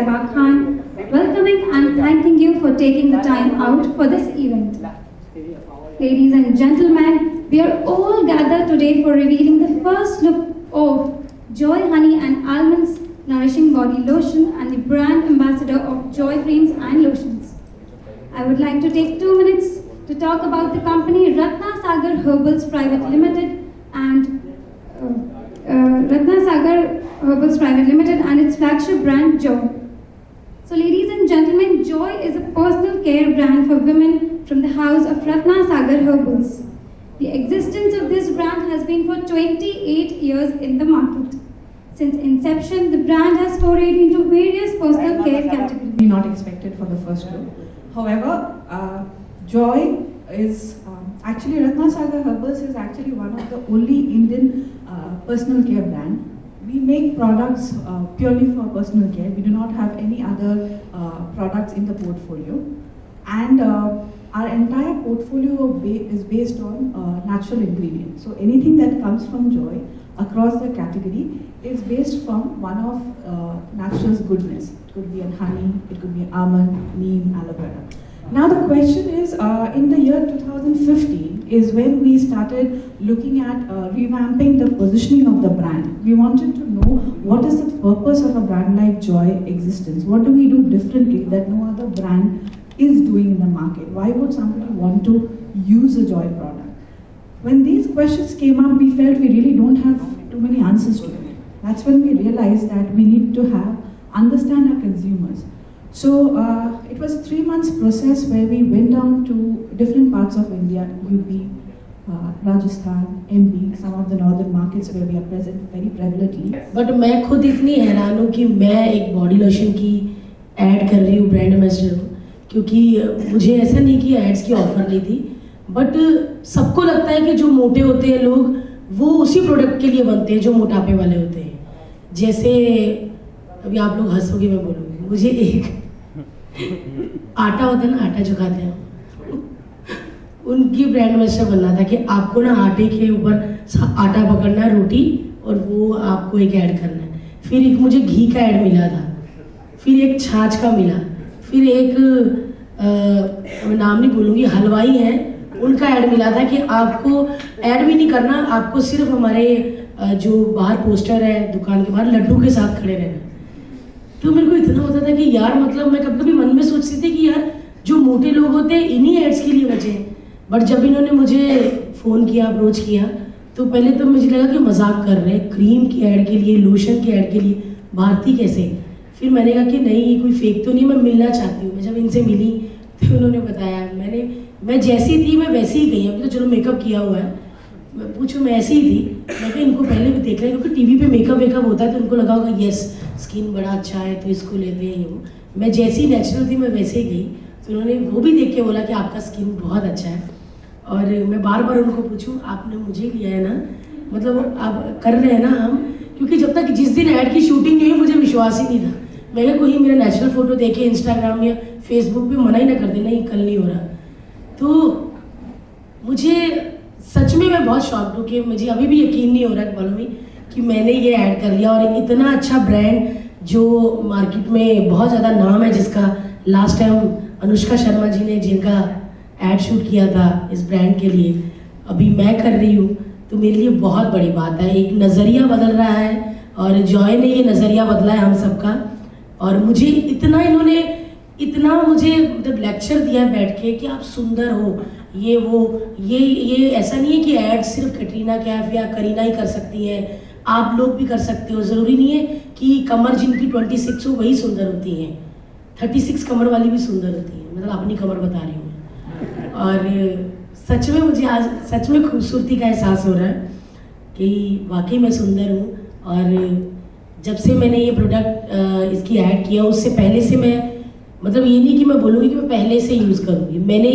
Sehwag Khan, welcoming and thanking you for taking the time out for this event. Ladies and gentlemen, we are all gathered today for revealing the first look of Joy Honey and Almonds Nourishing Body Lotion and the brand ambassador of Joy Creams and Lotions. I would like to take 2 minutes to talk about the company Ratna Sagar Herbals Private Limited and its flagship brand Joy. So ladies and gentlemen, Joy is a personal care brand for women from the house of Ratna Sagar Herbals. The existence of this brand has been for 28 years in the market. Since inception, the brand has forayed into various personal care categories. We not expected for the first look. However, Joy is actually Ratna Sagar Herbals is actually one of the only Indian personal care brand. We make products purely for personal care. We do not have any other products in the portfolio, and our entire portfolio is based on natural ingredients. So anything that comes from Joy across the category is based from one of natural's goodness. It could be a honey, it could be almond, neem, aloe vera. Now the question is, in the year 2015 is when we started looking at revamping the positioning of the brand. We wanted to know what is the purpose of a brand like Joy existence. What do we do differently that no other brand is doing in the market? Why would somebody want to use a Joy product? When these questions came up, we felt we really don't have too many answers to it. That's when we realized that we need to understand our consumers. So it was a 3 months process where we went down to different parts of India, UP, Rajasthan, MP, some of the northern markets where we are present very prevalently. But मैं खुद इतनी हैरान हूँ कि मैं एक body lotion की add कर रही हूँ, ब्रांड एम्बेसडर हूँ, क्योंकि मुझे ऐसा नहीं कि एड्स की ऑफर नहीं थी, बट सबको लगता है कि जो मोटे होते हैं लोग वो उसी प्रोडक्ट के लिए बनते हैं जो मोटापे वाले होते हैं. जैसे अभी आप लोग हंसोगे मैं बोलूँगी, मुझे एक आटा होता है ना, आटा जो खाते हैं, उनकी ब्रांड एम्बेसडर बनना था कि आपको ना आटे के ऊपर आटा पकड़ना है, रोटी, और वो आपको एक ऐड करना है. फिर एक मुझे घी का ऐड मिला था, फिर एक छाछ का मिला, फिर एक मैं नाम नहीं बोलूँगी, हलवाई हैं, उनका ऐड मिला था कि आपको ऐड भी नहीं करना, आपको सिर्फ हमारे जो बाहर पोस्टर है दुकान के बाहर लड्डू के साथ खड़े रहना. तो मेरे को इतना होता था कि यार मतलब मैं कभी कभी मन में सोचती थी कि यार जो मोटे लोग होते हैं इन्हीं एड्स के लिए बचे. बट जब इन्होंने मुझे फ़ोन किया, अप्रोच किया, तो पहले तो मुझे लगा कि मजाक कर रहे हैं, क्रीम की ऐड के लिए, लोशन की ऐड के लिए, भारती कैसे. फिर मैंने कहा कि नहीं, ये कोई फेक तो नहीं, मैं मिलना चाहती हूँ. मैं जब इनसे मिली तो उन्होंने बताया, मैं जैसी थी मैं वैसी ही गई. अभी तो चलो मेकअप किया हुआ है, मैं पूछूँ मैं ऐसी ही थी. मैं कहा इनको पहले भी देख रहे हैं, क्योंकि टीवी पे मेकअप होता है तो उनको लगा होगा यस स्किन बड़ा अच्छा है तो इसको लेते हैं. वो मैं जैसी नेचुरल थी मैं वैसे ही गई. तो उन्होंने वो भी देख के बोला कि आपका स्किन बहुत अच्छा है. और मैं बार बार उनको पूछूं आपने मुझे लिया है ना, मतलब आप कर रहे हैं ना हम, क्योंकि जब तक जिस दिन ऐड की शूटिंग नहीं हुई मुझे विश्वास ही नहीं था. मैं कहा कोई मेरा नेचुरल फोटो देखे इंस्टाग्राम या फेसबुक पे मना ही ना कर दे, नहीं कल नहीं हो रहा. तो मुझे सच में मैं बहुत शॉक्ड हूँ कि मुझे अभी भी यकीन नहीं हो रहा मालूम कि मैंने ये ऐड कर लिया. और इतना अच्छा ब्रांड जो मार्केट में बहुत ज़्यादा नाम है, जिसका लास्ट टाइम अनुष्का शर्मा जी ने जिनका ऐड शूट किया था इस ब्रांड के लिए, अभी मैं कर रही हूँ, तो मेरे लिए बहुत बड़ी बात है. एक नज़रिया बदल रहा है और जॉय ने ये नज़रिया बदला है हम सबका. और मुझे इतना मुझे मतलब लेक्चर दिया है बैठ के कि आप सुंदर हो, ये वो ये ऐसा नहीं है कि ऐड सिर्फ कैटरीना कैफ या करीना ही कर सकती है, आप लोग भी कर सकते हो. ज़रूरी नहीं है कि कमर जिनकी 26 हो वही सुंदर होती हैं, 36 कमर वाली भी सुंदर होती है. मतलब अपनी कमर बता रही हूँ. और सच में मुझे आज सच में खूबसूरती का एहसास हो रहा है कि वाकई मैं सुंदर हूँ. और जब से मैंने ये प्रोडक्ट इसकी ऐड किया, उससे पहले से मैं मतलब ये नहीं कि मैं बोलूँगी कि मैं पहले से यूज़ करूँगी, मैंने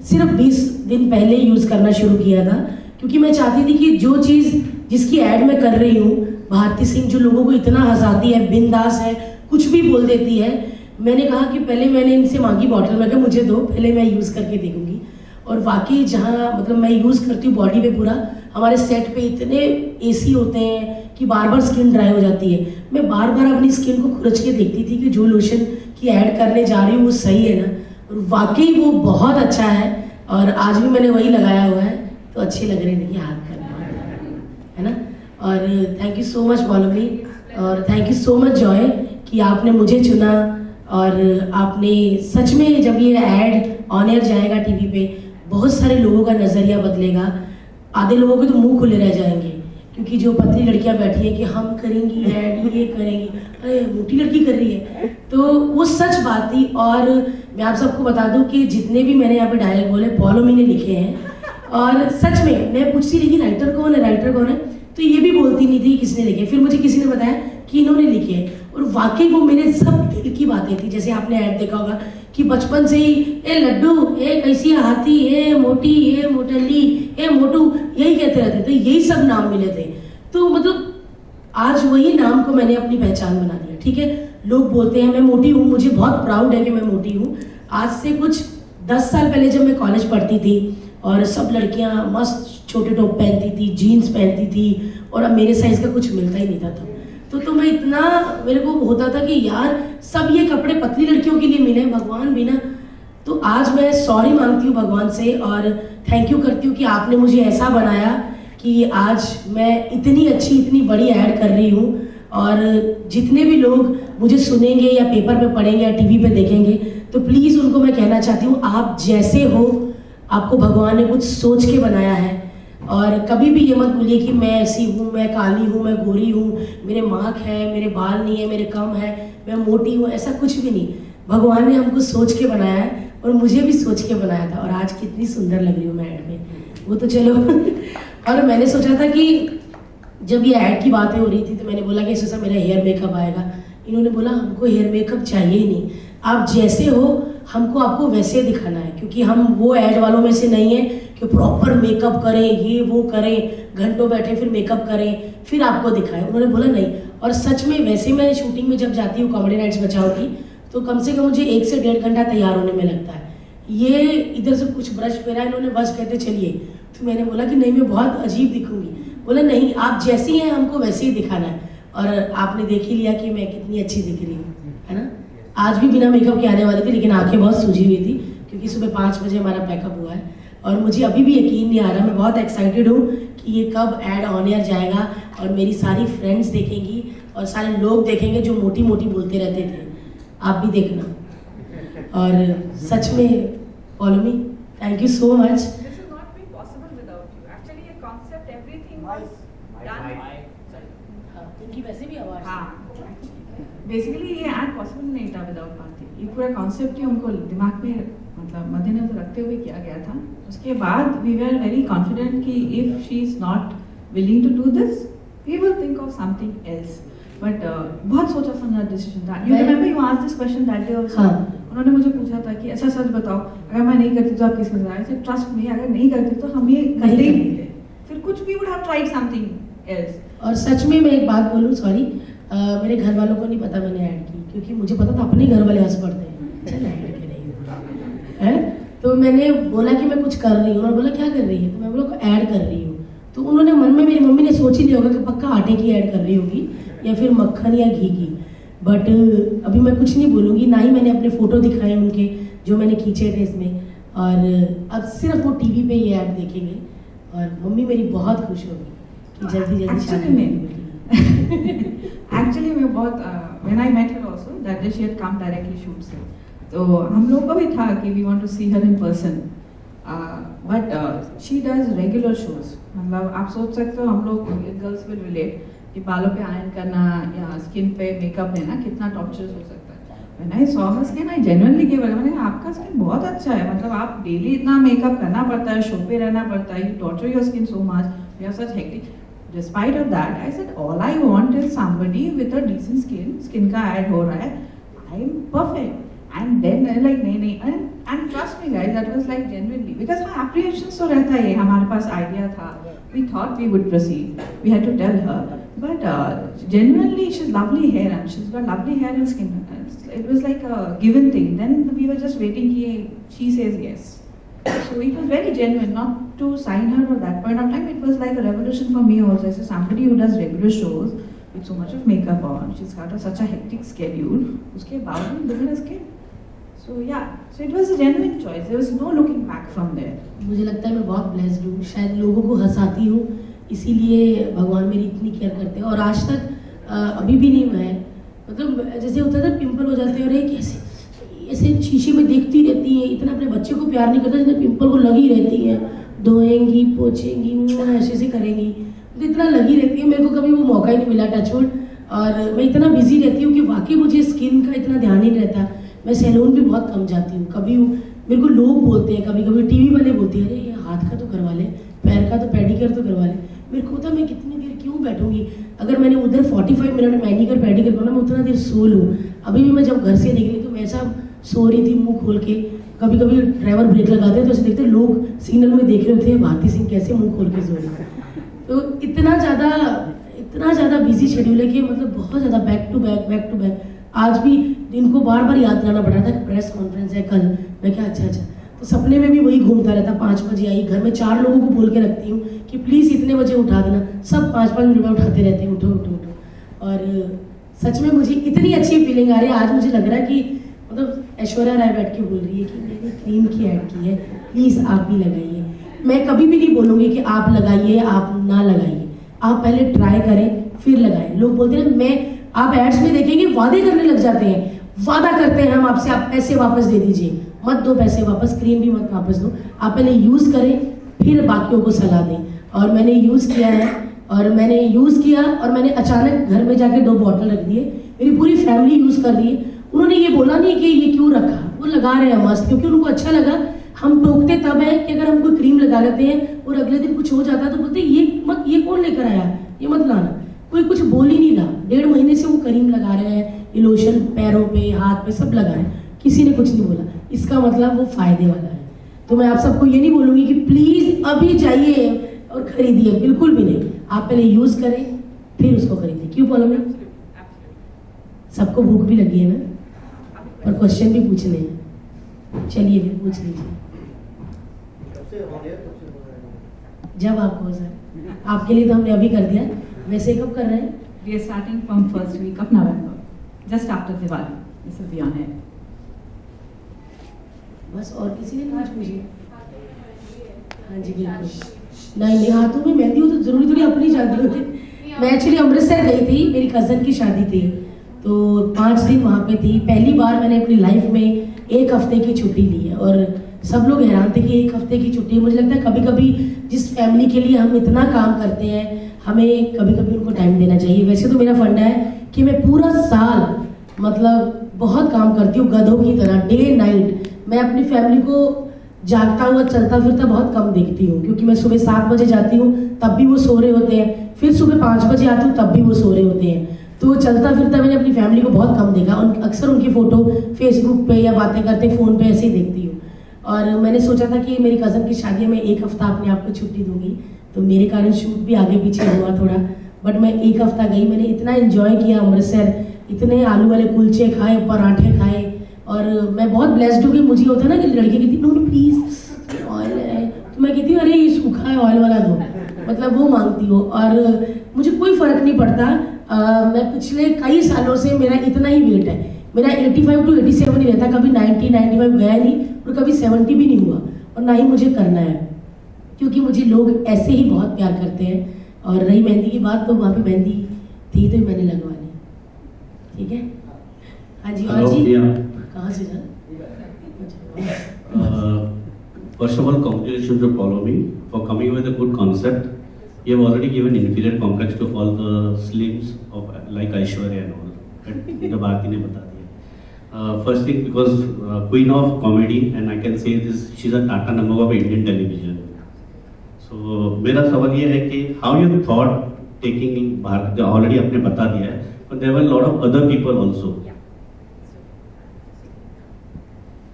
सिर्फ 20 दिन पहले यूज़ करना शुरू किया था, क्योंकि मैं चाहती थी कि जो चीज़ जिसकी ऐड मैं कर रही हूँ, भारती सिंह जो लोगों को इतना हंसाती है, बिंदास है, कुछ भी बोल देती है, मैंने कहा कि पहले मैंने इनसे मांगी बॉटल, मैं कहा मुझे दो, पहले मैं यूज़ करके देखूंगी. और वाकई जहाँ मतलब मैं यूज़ करती हूँ बॉडी पे पूरा, हमारे सेट पे इतने एसी होते हैं, कि बार बार स्किन ड्राई हो जाती है। मैं बार बार अपनी स्किन को खुरच के देखती थी कि जो लोशन की ऐड करने जा रही हूँ वो सही है ना, और वाकई वो बहुत अच्छा है। और आज भी मैंने वही लगाया हुआ है, तो अच्छे लग रहे हैं, देखिए हाथ कर, है ना। और thank you so much Paulomi, और thank you so much Joy कि आपने मुझे चुना। और आपने सच में, जब ये ऐड ऑन एयर जाएगा टीवी पे, बहुत सारे लोगों का नज़रिया बदलेगा। आधे लोगों के तो मुंह खुले रह जाएंगे, क्योंकि जो पतली लड़कियां बैठी हैं कि हम करेंगी ऐड, ये करेंगी, अरे मोटी लड़की कर रही है, तो वो सच बात थी। और मैं आप सबको बता दूं कि जितने भी मैंने यहाँ पे डायलॉग बोले पॉलोमी ने लिखे हैं। और सच में मैं पूछती रही कि राइटर कौन है, राइटर कौन है, तो ये भी बोलती नहीं थी किसने लिखे। फिर मुझे किसी ने बताया कि इन्होंने लिखे हैं, और वाकई वो मेरे सब दिल की बातें थी। जैसे आपने ऐड देखा होगा कि बचपन से ही ए लड्डू, ए कैसी हाथी, ए मोटी, ए मोटली, ए मोटू, यही कहते रहते थे, यही सब नाम मिले थे। तो मतलब आज वही नाम को मैंने अपनी पहचान बना दिया। ठीक है, लोग बोलते हैं मैं मोटी हूँ, मुझे बहुत प्राउड है कि मैं मोटी हूँ। आज से कुछ 10 साल पहले जब मैं कॉलेज पढ़ती थी और सब लड़कियाँ मस्त छोटे टॉप पहनती थी, जीन्स पहनती थी, और अब मेरे साइज का कुछ मिलता ही नहीं था तब। तो मैं इतना, मेरे को होता था कि यार सब ये कपड़े पतली लड़कियों के लिए मिले, भगवान भी ना। तो आज मैं सॉरी मांगती हूँ भगवान से, और थैंक यू करती हूँ कि आपने मुझे ऐसा बनाया कि आज मैं इतनी अच्छी, इतनी बड़ी ऐड कर रही हूँ। और जितने भी लोग मुझे सुनेंगे या पेपर पे पढ़ेंगे या टीवी पे देखेंगे, तो प्लीज़ उनको मैं कहना चाहती हूँ, आप जैसे हो, आपको भगवान ने कुछ सोच के बनाया है। और कभी भी ये मत भूलिए कि मैं ऐसी हूँ, मैं काली हूँ, मैं गोरी हूँ, मेरे मार्क है, मेरे बाल नहीं है, मेरे कम है, मैं मोटी हूँ, ऐसा कुछ भी नहीं। भगवान ने हमको सोच के बनाया है, और मुझे भी सोच के बनाया था। और आज कितनी सुंदर लग रही हूँ मैं ऐड में, वो तो चलो। और मैंने सोचा था कि जब ये ऐड की बातें हो रही थी, तो मैंने बोला कि ऐसा मेरा हेयर मेकअप आएगा। इन्होंने बोला हमको हेयर मेकअप चाहिए ही नहीं, आप जैसे हो हमको आपको वैसे दिखाना है, क्योंकि हम वो ऐड वालों में से नहीं है कि प्रॉपर मेकअप करें, ये वो करें, घंटों बैठे फिर मेकअप करें, फिर आपको दिखाएं। उन्होंने बोला नहीं। और सच में वैसे मैं शूटिंग में जब जाती हूँ कॉमेडी नाइट्स बचाओ की, तो कम से कम मुझे 1 से 1.5 घंटा तैयार होने में लगता है। ये इधर से कुछ ब्रश फेरा, इन्होंने बस कहते चलिए, तो मैंने बोला कि नहीं मैं बहुत अजीब दिखूंगी। बोला नहीं, आप जैसी हैं हमको वैसे ही दिखाना है। और आपने देख ही लिया कि मैं कितनी अच्छी दिख रही हूँ, है ना। आज भी बिना मेकअप के आने वाली थी, लेकिन आंखें बहुत सूजी हुई थी, क्योंकि सुबह 5 बजे हमारा पैकअप हुआ है। और मुझे अभी भी यकीन नहीं आ रहा, मैं बहुत एक्साइटेड हूँ कि ये कब ऐड ऑन एयर जाएगा, और मेरी सारी फ्रेंड्स देखेंगी और सारे लोग देखेंगे जो मोटी मोटी बोलते रहते थे। आप भी देखना। और सच में Paulomi, thank you so much. This would not be possible without you. Actually, a concept, everything was done. इनकी वैसे भी आवाज। हाँ, बेसिकली ये ऐड पॉसिबल नहीं था विदाउट भारती। ये पूरा कॉन्सेप्ट ही उनको दिमाग में मतलब मद्देनजर रखते हुए किया गया था। उसके बाद वी वर वेरी कॉन्फिडेंट कि if she is not willing to do this, we will think of something else. But बहुत सोचा समझा डिसीजन था। You remember you asked this question that day also. उन्होंने मुझे पूछा था कि अच्छा सच बताओ, अगर मैं नहीं करती तो आप किसके साथ? आई सेड ट्रस्ट मी, अगर नहीं करती तो हम ये करते ही नहीं थे, फिर कुछ भी would have tried something else. और सच में मैं एक बात बोलूँ, सॉरी, मेरे घर वालों को नहीं पता मैंने ऐड की, क्योंकि मुझे पता था अपने घर वाले हंस पड़ते हैं, चल ऐड करके नहीं है। तो मैंने बोला कि मैं कुछ कर रही हूँ, उन्होंने बोला क्या कर रही है, तो मैं बोला ऐड कर रही हूँ। तो उन्होंने मन में, मेरी मम्मी ने सोच ही लिया होगा कि पक्का आटे की ऐड कर रही होगी या फिर मक्खन या घी की। बट अभी मैं कुछ नहीं बोलूँगी, ना ही मैंने अपने फोटो दिखाए उनके जो मैंने खींचे थे इसमें। और अब सिर्फ वो टीवी पे ये ऐड देखेंगे, और मम्मी मेरी बहुत खुश होगी कि जल्दी जल्दी शादी में। एक्चुअली मैं बहुत when I met her also that day she had come directly shoot से, तो हम लोग को भी था कि we want to see her in person. But she does regular shows. मतलब आप सोच सकते हो, हम लोग गर्ल्स विल रिलेट कि बालों पे आयरन करना या स्किन पे मेकअप लेना कितना टॉर्चरस हो सकता है। When I saw her skin I genuinely give, मैंने कहा आपका स्किन बहुत अच्छा है, मतलब आप डेली इतना मेकअप करना पड़ता है, शो पे रहना पड़ता है, you torture your skin so much, you are such hectic. Despite of that, I said all I want is somebody with a decent skin. Skin का ऐड हो रहा है, I'm perfect. And then like नहीं, and trust me guys, that was like genuinely because हाँ apprehensions तो रहता है, हमारे पास idea था, we thought we would proceed, we had to tell her, but genuinely she's lovely hair and she's got lovely hair and skin. It was like a given thing. Then we were just waiting कि she says yes. So it was very genuine, not to sign her at that point of time. It was like a revolution for me also. As somebody who does regular shows with so much of makeup on, she's got such a hectic schedule. उसके बावजूद look at her skin. So yeah, so it was a genuine choice. There was no looking back from there. मुझे लगता है मैं बहुत blessed हूँ, शायद लोगों को हंसाती हूँ, इसीलिए भगवान मेरी इतनी केयर करते हैं। और आज तक अभी भी नहीं, मैं मतलब जैसे होता था पिंपल हो जाते हैं और एक ऐसे शीशे में देखती रहती हैं, इतना अपने बच्चे को प्यार नहीं करता जितने पिंपल को लगी रहती हैं, धोएंगी पोछेंगी ऐसे ऐसे करेंगी, तो इतना लगी रहती है। मेरे को कभी वो मौका ही नहीं मिला टचवुड, और मैं इतना बिजी रहती हूँ कि वाकई मुझे स्किन का इतना ध्यान ही नहीं रहता। मैं सैलून भी बहुत कम जाती हूँ। कभी मेरे को लोग बोलते हैं, कभी कभी टीवी वाले बोलते हैं, अरे ये हाथ का तो करवा ले, पैर का तो पेडिक्योर तो करवा ले। मेरे को होता मैं कितनी देर क्यों बैठूंगी, अगर मैंने उधर 45 मिनट मैनीक्योर पेडिक्योर करना, मैं उतना देर सो लूँ। अभी भी मैं जब घर से निकली तो मैं ऐसा सो रही थी मुंह खोल के। कभी कभी ड्राइवर ब्रेक लगाते हैं तो ऐसे देखते लोग सिग्नल में देख रहे होते हैं भारती सिंह कैसे मुंह खोल के सो रही है। तो इतना ज़्यादा बिजी शेड्यूल है कि मतलब बहुत ज़्यादा बैक टू बैक। आज भी दिन को बार बार याद कराना पड़ रहा था, प्रेस कॉन्फ्रेंस है कल। मैं क्या अच्छा, तो सपने में भी वही घूमता रहता। 5 बजे आई, घर में 4 लोगों को बोल के रखती हूँ कि प्लीज़ इतने बजे उठा देना, सब 5-5 मिनट में उठाते रहते हैं, उठो। और सच में मुझे इतनी अच्छी फीलिंग आ रही है। आज मुझे लग रहा है कि मतलब ऐश्वर्या राय बैठ के बोल रही है कि मैंने क्रीम की ऐड की है, प्लीज़ आप भी लगाइए। मैं कभी भी नहीं बोलूँगी कि आप लगाइए, आप ना लगाइए, आप पहले ट्राई करें फिर लगाएं। लोग बोलते हैं आप एड्स में देखेंगे वादे करने लग जाते हैं, वादा करते हैं हम आपसे, आप पैसे वापस दे दीजिए। मत दो पैसे वापस, क्रीम भी मत वापस दो, आप पहले यूज़ करें फिर बाकियों को सलाह दें। और मैंने यूज़ किया है, और मैंने अचानक घर में जाके 2 बॉटल रख दिए, मेरी पूरी फैमिली यूज़ कर रही है। उन्होंने ये बोला नहीं कि ये क्यों रखा, वो लगा रहे हैं मस्त, क्योंकि उनको अच्छा लगा। हम टोकते तब है कि अगर हम कोई क्रीम लगा लेते हैं और अगले दिन कुछ हो जाता है तो बोलते ये कौन लेकर आया, ये मत लाना। कोई कुछ बोल ही नहीं रहा, 1.5 महीने से वो क्रीम लगा रहे हैं, ये लोशन पैरों पे हाथ पे सब लगा रहे हैं, किसी ने कुछ नहीं बोला। इसका मतलब वो फायदे वाला है। तो मैं आप सबको ये नहीं बोलूँगी कि प्लीज़ अभी जाइए और खरीदिए, बिल्कुल भी नहीं। आप पहले यूज़ करें फिर उसको खरीदिए। क्यों बोलोगे? सबको भूख भी लगी है ना, और क्वेश्चन भी पूछने हैं। चलिए फिर पूछ लीजिए जब आप हो सर। आपके लिए तो हमने अभी कर दिया, वैसे कब कर रहे हैं? We are starting from first week of November, just after Diwali. This will be on air. बस, और किसी ने कुछ पूछा? हाँ जी बिल्कुल। नहीं, हाथों में मेहंदी हो तो जरूरी थोड़ी अपनी शादी होती। मैं एक्चुअली अमृतसर गई थी, मेरी कज़न की शादी थी, तो 5 दिन वहाँ पे थी। पहली बार मैंने अपनी लाइफ में 1 हफ्ते की छुट्टी ली है, और सब लोग हैरान थे कि 1 हफ्ते की छुट्टी। मुझे लगता है कभी कभी जिस फैमिली के लिए हम इतना काम करते हैं, हमें कभी कभी उनको टाइम देना चाहिए। वैसे तो मेरा फंडा है कि मैं पूरा साल मतलब बहुत काम करती हूँ, गधों की तरह, डे नाइट। मैं अपनी फैमिली को जागता हुआ चलता फिरता बहुत कम देखती हूँ, क्योंकि मैं सुबह 7 बजे जाती हूँ तब भी वो सो रहे होते हैं, फिर सुबह 5 बजे आती हूँ तब भी वो सो रहे होते हैं। तो चलता फिरता मैंने अपनी फैमिली को बहुत कम देखा। अक्सर उनकी फ़ोटो फेसबुक पे या बातें करते फ़ोन पे ऐसे ही देखती हूँ। और मैंने सोचा था कि मेरी कज़न की शादी में 1 हफ्ता अपने आप को छुट्टी दूंगी, तो मेरे कारण शूट भी आगे पीछे हुआ थोड़ा, बट मैं 1 हफ्ता गई। मैंने इतना एंजॉय किया अमृतसर, इतने आलू वाले कुलचे खाए, पराठे खाए, और मैं बहुत ब्लेस्ड हूँ कि मुझे होता है ना कि लड़के कहती नो प्लीज़ ऑयल है, तो मैं कहती हूँ अरे ये सूखा है ऑयल वाला दो, मतलब वो मांगती हो। और मुझे कोई फ़र्क नहीं पड़ता। मैं पिछले कई सालों से मेरा इतना ही वेट है, मेरा 85 to 87 ही रहता, कभी 90-95 गया नहीं, और कभी 70 भी नहीं हुआ, और ना ही मुझे करना है, क्योंकि मुझे लोग ऐसे ही बहुत प्यार करते हैं। और रही मेहंदी की बात, तो वहाँ पे मेहंदी थी तो मैंने लगवा ली, ठीक है। हाँ जी, और जी कहाँ से sir? First of all, congratulations to Follow Me for coming with a good concept. You have already given inferior complex to all the slims of like Aishwarya and all. The Bharti ने बता दिया. First thing, because queen of comedy, and I can say this, she's a Tata number of Indian television. So मेरा सवाल ये है कि how you thought taking in Bharti, already आपने बता दिया है, but there were a lot of other people also.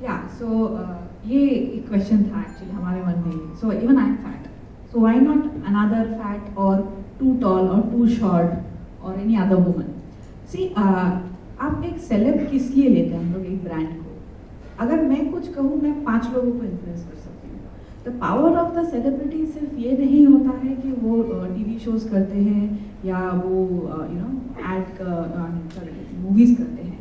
Yeah, so ये एक क्वेश्चन था एक्चुअली हमारे मन में। So even I'm fat, so why not another fat or too tall or too short or any other woman? See, आप एक celeb किस लिए लेते हैं हम लोग एक ब्रांड को? अगर मैं कुछ कहूँ मैं 5 लोगों को इन्फ्लुएंस कर सकती हूँ, the power of the celebrity सिर्फ ये नहीं होता है कि वो टीवी शोज करते हैं या वो एड मूवीज करते हैं.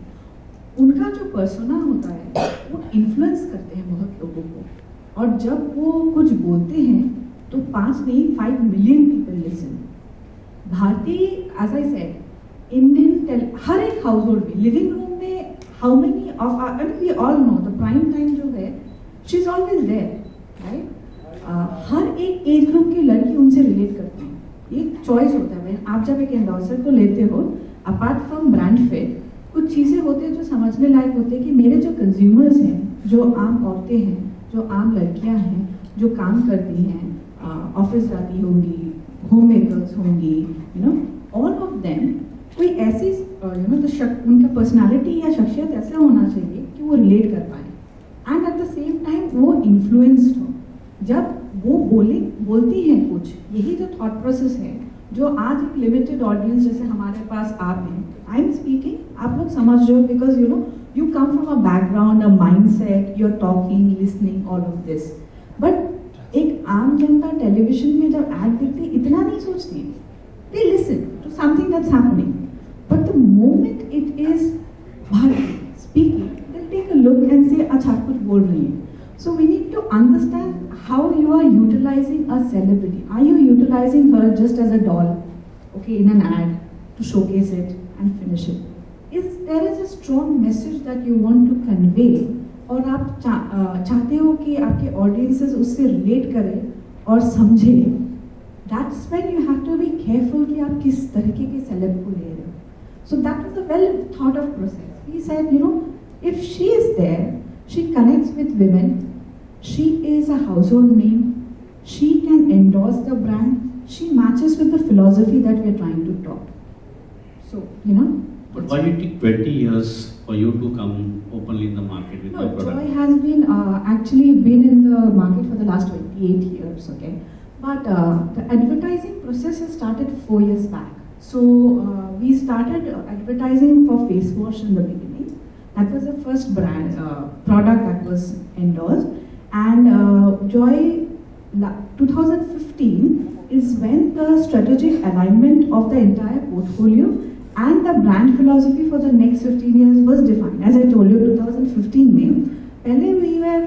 उनका जो पर्सोना होता है वो इन्फ्लुएंस करते हैं बहुत लोगों को, और जब वो कुछ बोलते हैं तो 5 नहीं 5 million people listen. Bharti, as I said, Indian हर एक हाउस होल्ड में, लिविंग रूम में, how many of we all know the prime time जो है, she is always there, right. हर एक एज ग्रुप की लड़की उनसे रिलेट करती है. एक चॉइस होता है. आप जब एक एंडोर्सर को लेते हो, अपार्ट फ्रॉम ब्रांड फिट, कुछ चीज़ें होती हैं जो समझने लायक होती है कि मेरे जो कंज्यूमर्स हैं, जो आम औरतें हैं, जो आम लड़कियां हैं, जो काम करती हैं, ऑफिस जाती होंगी, होम मेकर्स होंगी, ऑल ऑफ देम, कोई ऐसी उनका पर्सनालिटी या शख्सियत ऐसा होना चाहिए कि वो रिलेट कर पाए and at the same time वो इन्फ्लुएंस्ड हो. जब वो बोलती हैं कुछ, यही जो थॉट प्रोसेस है जो आज एक लिमिटेड ऑडियंस जैसे हमारे पास आप हैं, आई एम स्पीकिंग, आप लोग समझ रहे हो, because you come from a background, a mindset, you are talking, listening, all of this. But एक आम जनता टेलीविजन में जब ऐड देखती है, इतना नहीं सोचती है. They listen to something that's happening. But the moment it is Bharati speaking, they'll take a look and say, अच्छा कुछ बोल रही है. So we need to understand how you are utilizing a celebrity. Are you utilizing her just as a doll, okay, in an ad to showcase it and finish it? There is a strong message that you want to convey, और आप चाहते हो कि आपके audiences उससे relate करें और समझें. That's when you have to be careful कि आप किस तरीके के सेलेब को ले रहे हो. So that was a well thought of process. He said, if she is there, she connects with women, she is a household name, she can endorse the brand, she matches with the philosophy that we are trying to talk. So, But why it took 20 years for you to come openly in the market with your product? Joy has been actually been in the market for the last 28 years, okay? But the advertising process has started 4 years back. So we started advertising for face wash in the beginning. That was the first brand product that was endorsed. And Joy 2015 is when the strategic alignment of the entire portfolio and the brand philosophy for the next 15 years was defined. As I told you, 2015 में पहले we were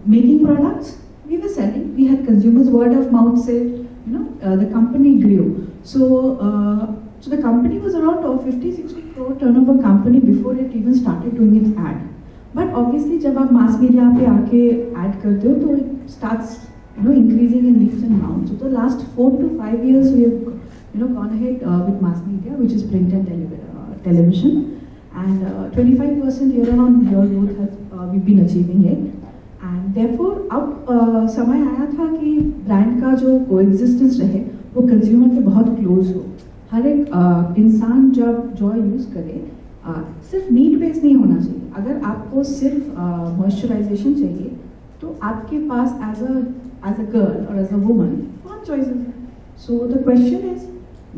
making products. We were selling. We had consumers. Word of mouth said, the company grew. So the company was around 50-60 crore turnover company before it even started doing its ad. But obviously, जब आप mass media पे आके ad करते हो, तो it starts, increasing in leaps and bounds. So the last 4 to 5 years, we have, gone ahead with mass media, which is print and television, and 25% year-on-year growth has we've been achieving it. And therefore अब समय आया था कि brand का जो coexistence रहे वो consumer के बहुत क्लोज हो. हर एक इंसान जब जॉय यूज़ करे, सिर्फ नीड बेस्ड नहीं होना चाहिए. अगर आपको सिर्फ मॉइस्चराइजेशन चाहिए तो आपके पास एज अ गर्ल और एज अ वुमन बहुत चॉइसेस हैं. So the question is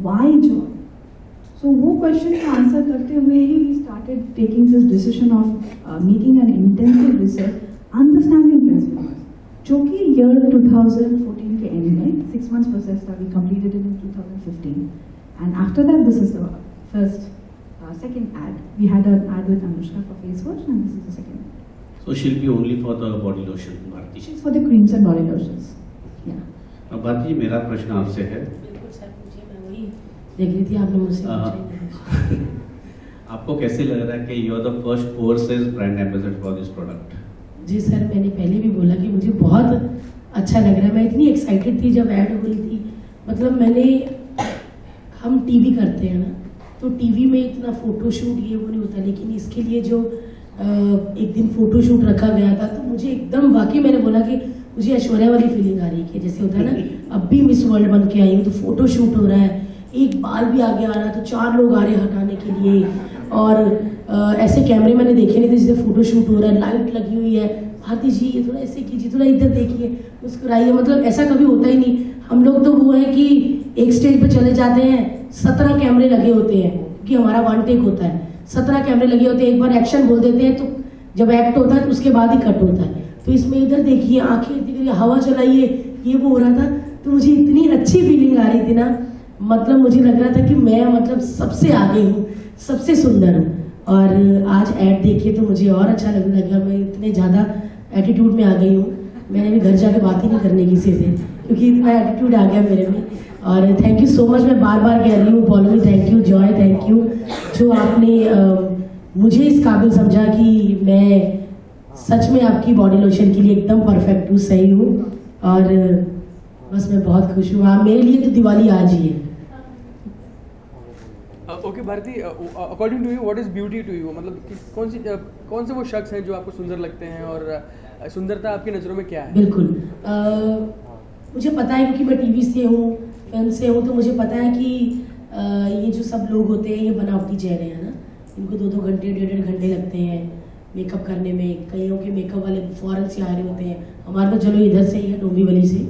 why Joy. सो वो क्वेश्चन का आंसर करते हुए ही we started taking this decision of making an intensive research, understanding consumers, जो कि ईयर 2014 के एंड में 6 months प्रोसेस था. We completed it in 2015 and after that this is the first second ad. We had an ad with Anushka for face wash and this is the second ad. So she'll be only for the body lotion, Bharti. She's for the creams and body lotions. Yeah. अब भारती जी, मेरा प्रश्न आपसे है. बिल्कुल sir, पूछिए. मैं वही देख रही थी, आपने मुझसे पूछा. आपको कैसे लग रहा है कि you are the first overseas brand ambassador for this product? जी सर, मैंने पहले भी बोला कि मुझे बहुत अच्छा लग रहा है. मैं इतनी एक्साइटेड थी जब ऐड हो रही थी. मतलब हम टीवी करते हैं ना, तो टीवी में इतना फोटोशूट ये वो नहीं होता, लेकिन इसके लिए जो एक दिन फोटोशूट रखा गया था, तो मुझे एकदम वाकई मैंने बोला कि मुझे ऐश्वर्या वाली फीलिंग आ रही है कि जैसे होता है ना, अब भी मिस वर्ल्ड बन के आई हूँ, तो फोटोशूट हो रहा है, एक बाल भी आगे आ रहा है, तो 4 लोग आ रहे हैं हटाने के लिए, और ऐसे कैमरे मैंने देखे नहीं थे जिससे फोटोशूट हो रहा है, लाइट लगी हुई है. भारती जी ये थोड़ा ऐसे कीजिए, थोड़ा इधर देखिए, मुस्कुराइए. मतलब ऐसा कभी होता ही नहीं. हम लोग तो वो है कि एक स्टेज पे चले जाते हैं, 17 कैमरे लगे होते हैं, क्योंकि हमारा 1 टेक होता है, 17 कैमरे लगे होते हैं, एक बार एक्शन बोल देते हैं, तो जब एक्ट होता है तो उसके बाद ही कट होता है. तो इसमें इधर देखिए, आंखें दिख रही, हवा चलाइए, ये वो हो रहा था। तो मुझे इतनी अच्छी फीलिंग आ रही थी ना, मतलब मुझे लग रहा था कि मैं मतलब सबसे आगे हूँ, सबसे सुंदर हूँ। और आज ऐड देखिए तो मुझे और अच्छा लगने लगा, मैं इतने ज़्यादा एटीट्यूड में आ गई हूँ, मैंने भी घर जाके बात ही नहीं करने किसी से, क्योंकि इतना एटीट्यूड आ गया मेरे में। और थैंक यू सो मच, मैं बार बार कह रही हूँ Paulomi, thank you, Joy thank you, जो आपने मुझे इस काबिल समझा कि मैं सच में आपकी बॉडी लोशन के लिए एकदम परफेक्ट हूँ, सही हूँ। और बस मैं बहुत खुश हूँ, आप मेरे लिए तो दिवाली आज ही है। Okay Bharti, according to you what is beauty to you, मतलब कौन से वो शख्स हैं जो आपको सुंदर लगते हैं, और सुंदरता आपकी नज़रों में क्या है? बिल्कुल, मुझे पता है क्योंकि मैं टीवी से हूँ, फिल्म से हूँ, तो मुझे पता है कि ये जो सब लोग होते हैं ये बनावटी चेहरे हैं ना, इनको 2-2 घंटे 1.5 घंटे लगते हैं मेकअप करने में। कईयों के मेकअप वाले फॉरेन से आ रहे होते हैं, हमारे तो चलो इधर से ही है, डोंबिवली से।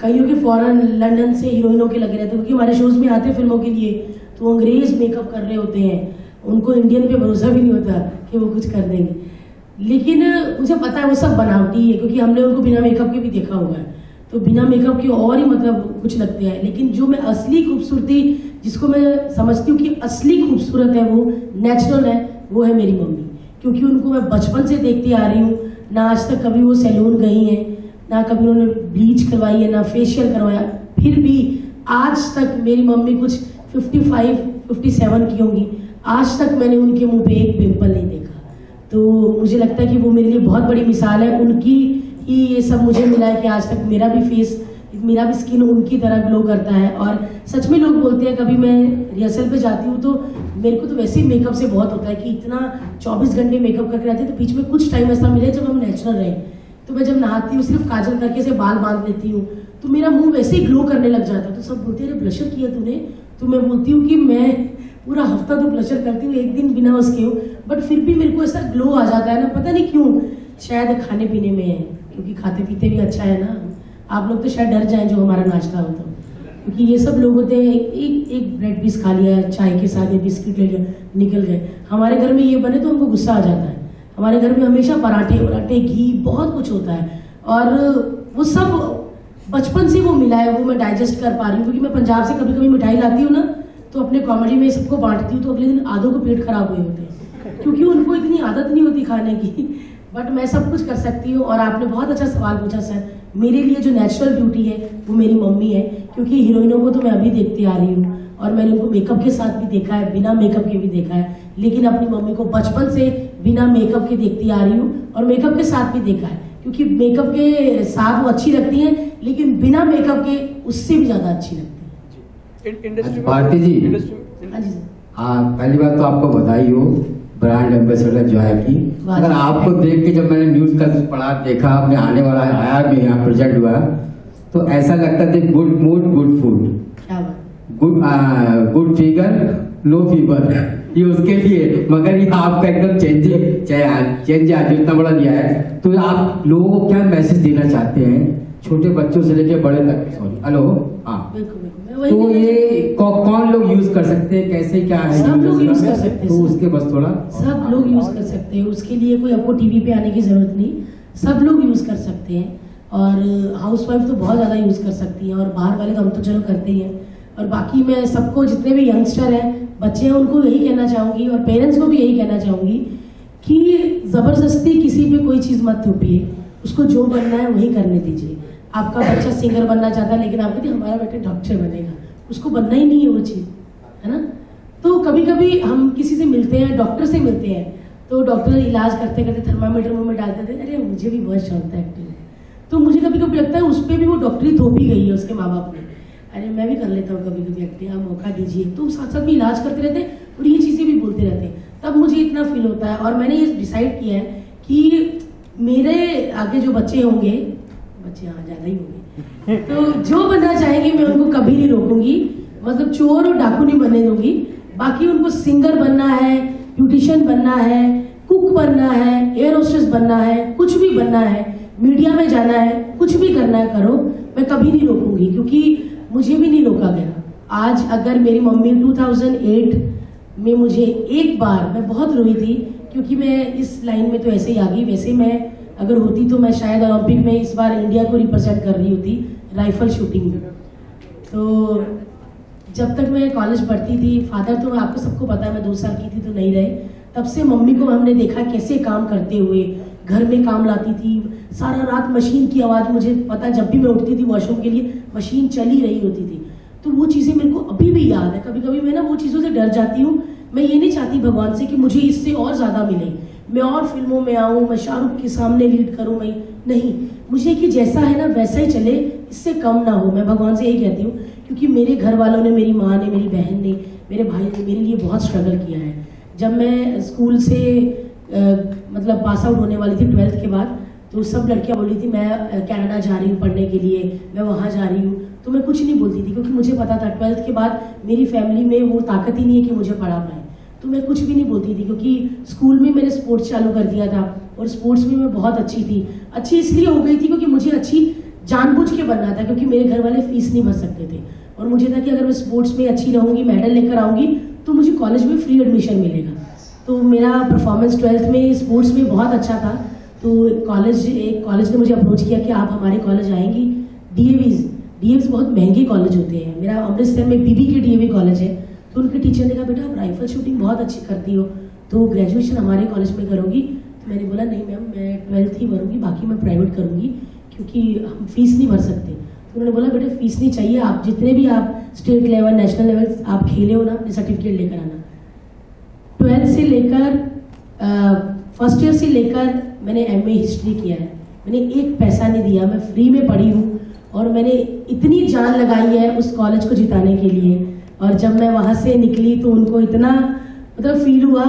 कईयों के फॉरेन लंदन से हीरोइनों के लगे रहते हैं, क्योंकि हमारे शोज में आते हैं फिल्मों के लिए, तो अंग्रेज मेकअप कर रहे होते हैं, उनको इंडियन पे भरोसा भी नहीं होता कि वो कुछ कर देंगे। लेकिन मुझे पता है वो सब बनावटी है, क्योंकि हमने उनको बिना मेकअप के भी देखा हुआ है, तो बिना मेकअप के और ही मतलब कुछ लगते हैं। लेकिन जो मैं असली खूबसूरती, जिसको मैं समझती हूँ कि असली खूबसूरत है, वो नेचुरल है, वो है मेरी मम्मी। क्योंकि उनको मैं बचपन से देखती आ रही हूँ, ना आज तक कभी वो सैलून गई हैं, ना कभी उन्होंने ब्लीच करवाई है, ना फेशियल करवाया, फिर भी आज तक मेरी मम्मी कुछ 55-57 की होंगी, आज तक मैंने उनके मुंह पे एक पिंपल नहीं देखा। तो मुझे लगता है कि वो मेरे लिए बहुत बड़ी मिसाल है, उनकी ही ये सब मुझे मिला है कि आज तक मेरा भी फेस, मेरा भी स्किन उनकी तरह ग्लो करता है। और सच में लोग बोलते हैं, कभी मैं रिहर्सल पे जाती हूँ तो मेरे को तो वैसे ही मेकअप से बहुत होता है कि इतना 24 घंटे मेकअप करके रहते हैं, तो बीच में कुछ टाइम ऐसा मिले जब हम नेचुरल रहे। तो मैं जब नहाती हूँ सिर्फ काजल करके से बाल बांध लेती हूँ, तो मेरा मुंह वैसे ही ग्लो करने लग जाता है। तो सब बोलते हैं अरे ब्लशर किया तूने, तो मैं बोलती हूँ कि मैं पूरा हफ्ता तो ब्लशर करती हूँ, एक दिन बिना उसके हूँ, बट फिर भी मेरे को ऐसा ग्लो आ जाता है ना, पता नहीं क्यों, शायद खाने पीने में है, क्योंकि खाते पीते भी अच्छा है ना। आप लोग तो शायद डर जाएं जो हमारा नाश्ता होता है, क्योंकि ये सब लोग होते हैं एक ब्रेड पीस खा लिया चाय के साथ, या बिस्किट ले लिया, निकल गए। हमारे घर में ये बने तो हमको गुस्सा आ जाता है। हमारे घर में हमेशा पराठे घी बहुत कुछ होता है, और वो सब बचपन से वो मिला है, वो मैं डाइजेस्ट कर पा रही हूँ। क्योंकि मैं पंजाब से कभी कभी मिठाई लाती हूँ ना, तो अपने कॉमेडी में सबको बांटती हूँ, तो अगले दिन आधों को पेट खराब हुए होते हैं, क्योंकि उनको इतनी आदत नहीं होती खाने की। बट मैं सब कुछ कर सकती हूँ। और आपने बहुत अच्छा सवाल पूछा सर, मेरे लिए जो नेचुरल ब्यूटी है वो मेरी मम्मी है, क्योंकि हीरोइनों को तो मैं अभी देखती आ रही हूँ, और मैंने उनको मेकअप के साथ भी देखा है, बिना मेकअप के भी देखा है, लेकिन अपनी मम्मी को बचपन से बिना मेकअप के देखती आ रही हूँ, और मेकअप के साथ भी देखा है, क्योंकि मेकअप के साथ वो अच्छी लगती हैं, लेकिन बिना मेकअप के उससे भी ज़्यादा अच्छी लगती है। इंडस्ट्री में भारती जी, हाँ जी सर। हाँ, पहली बात तो आपको बधाई हो ब्रांड एम्बेसडर जॉय की। अगर आपको देख के जब मैंने न्यूज का पढ़ा, देखा, मैं आने वाला आया भी यहाँ प्रेजेंट हुआ, तो ऐसा लगता था गुड मूड गुड फूड, क्या बात, गुड फिगर लो फीवर, ये उसके लिए। मगर ये आपका एकदम चेंज आज इतना बड़ा दिया है, तो आप लोगों को क्या मैसेज देना चाहते हैं, छोटे बच्चों से लेके बड़े तक? सॉरी, हेलो, हाँ, बिल्कुल बिल्कुल। तो ये कौन लोग यूज कर सकते हैं, कैसे क्या है? सब लोग यूज कर सकते हैं, तो उसके बस थोड़ा, सब लोग यूज कर सकते हैं, उसके लिए कोई आपको टीवी पे आने की जरूरत नहीं, सब लोग यूज कर सकते हैं। और हाउसवाइफ तो बहुत ज़्यादा यूज कर सकती हैं, और बाहर वाले तो हम तो चलो करते ही हैं। और बाकी मैं सबको, जितने भी यंगस्टर हैं, बच्चे हैं, उनको यही कहना चाहूँगी, और पेरेंट्स को भी यही कहना चाहूँगी कि ज़बरदस्ती किसी पे कोई चीज़ मत थोपिए, उसको जो बनना है वही करने दीजिए। आपका बच्चा सिंगर बनना चाहता है, लेकिन आप कहते हैं हमारा बेटा डॉक्टर बनेगा, उसको बनना ही नहीं है वो चीज़, है ना। तो कभी कभी हम किसी से मिलते हैं, डॉक्टर से मिलते हैं, तो डॉक्टर इलाज करते करते थर्मामीटर मुंह में डालते थे, अरे मुझे भी बहुत शौक था एक्टिंग, तो मुझे कभी कभी लगता है उस पर भी वो डॉक्टरी थोपी गई है उसके माँ बाप ने, अरे मैं भी कर लेता हूँ कभी कभी एक्टिंग, आप मौका दीजिए। तो साथ साथ में इलाज करते रहते हैं और ये चीज़ें भी बोलते रहते हैं, तब मुझे इतना फील होता है। और मैंने ये डिसाइड किया है कि मेरे आगे जो बच्चे होंगे, बच्चे हाँ ज़्यादा ही होंगे, तो जो बनना चाहेंगे मैं उनको कभी नहीं रोकूंगी, मतलब चोर और डाकू नहीं बनने दूंगी। बाकी उनको सिंगर बनना है, ब्यूटिशियन बनना है, कुक बनना है, एयर होस्टेस बनना है, कुछ भी बनना है, मीडिया में जाना है, कुछ भी करना है करो, मैं कभी नहीं रोकूंगी, क्योंकि मुझे भी नहीं रोका गया। आज अगर मेरी मम्मी 2008 में मुझे एक बार, मैं बहुत रोई थी, क्योंकि मैं इस लाइन में तो ऐसे ही आ गई, वैसे मैं अगर होती तो मैं शायद ओलंपिक में इस बार इंडिया को रिप्रेजेंट कर रही होती राइफल शूटिंग में। तो जब तक मैं कॉलेज पढ़ती थी, फादर तो आपको सबको पता है मैं 2 साल की थी तो नहीं रहे, तब से मम्मी को हमने देखा कैसे काम करते हुए, घर में काम लाती थी, सारा रात मशीन की आवाज़, मुझे पता जब भी मैं उठती थी वॉशरूम के लिए मशीन चली रही होती थी। तो वो चीज़ें मेरे को अभी भी याद है। कभी कभी मैं ना वो चीज़ों से डर जाती हूँ। मैं ये नहीं चाहती भगवान से कि मुझे इससे और ज़्यादा मिले, मैं और फिल्मों में आऊँ, मैं शाहरुख के सामने लीड करूँ, मैं नहीं, मुझे कि जैसा है ना वैसा ही चले, इससे कम ना हो। मैं भगवान से यही कहती हूँ, क्योंकि मेरे घर वालों ने, मेरी माँ ने, मेरी बहन ने, मेरे भाई ने मेरे लिए बहुत स्ट्रगल किया है। जब मैं स्कूल से मतलब पास आउट होने वाली थी 12th के बाद, तो सब लड़कियां बोल रही थी मैं कनाडा जा रही हूँ पढ़ने के लिए, मैं वहाँ जा रही हूँ, तो मैं कुछ नहीं बोलती थी क्योंकि मुझे पता था 12th के बाद मेरी फैमिली में वो ताकत ही नहीं है कि मुझे पढ़ा पाए। तो मैं कुछ भी नहीं बोलती थी क्योंकि स्कूल में मैंने स्पोर्ट्स चालू कर दिया था और स्पोर्ट्स में मैं बहुत अच्छी थी। अच्छी इसलिए हो गई थी क्योंकि मुझे अच्छी जानबूझ के बनना था, क्योंकि मेरे घर वाले फीस नहीं भर सकते थे और मुझे था कि अगर मैं स्पोर्ट्स में अच्छी रहूँगी, मेडल लेकर आऊँगी तो मुझे कॉलेज में फ्री एडमिशन मिलेगा। तो मेरा परफॉर्मेंस 12th में स्पोर्ट्स में बहुत अच्छा था। तो कॉलेज ने मुझे अप्रोच किया कि आप हमारे कॉलेज आएंगी। डीएवीज बहुत महंगे कॉलेज होते हैं। मेरा अमृतसर में BBK DAV कॉलेज है। तो उनके टीचर ने कहा बेटा आप राइफल शूटिंग बहुत अच्छी करती हो, तो ग्रेजुएशन हमारे कॉलेज में करोगी। तो मैंने बोला नहीं मैम, मैं 12th ही भरूंगी, बाकी मैं प्राइवेट करूंगी क्योंकि हम फीस नहीं भर सकते। तो उन्होंने बोला बेटा फीस नहीं चाहिए, आप जितने भी आप स्टेट लेवल, नेशनल लेवल आप खेले हो ना, अपने सर्टिफिकेट लेकर आना। 12th से लेकर फर्स्ट ईयर से लेकर मैंने MA हिस्ट्री किया है। मैंने एक पैसा नहीं दिया, मैं फ्री में पढ़ी हूँ और मैंने इतनी जान लगाई है उस कॉलेज को जिताने के लिए। और जब मैं वहाँ से निकली तो उनको इतना मतलब फील हुआ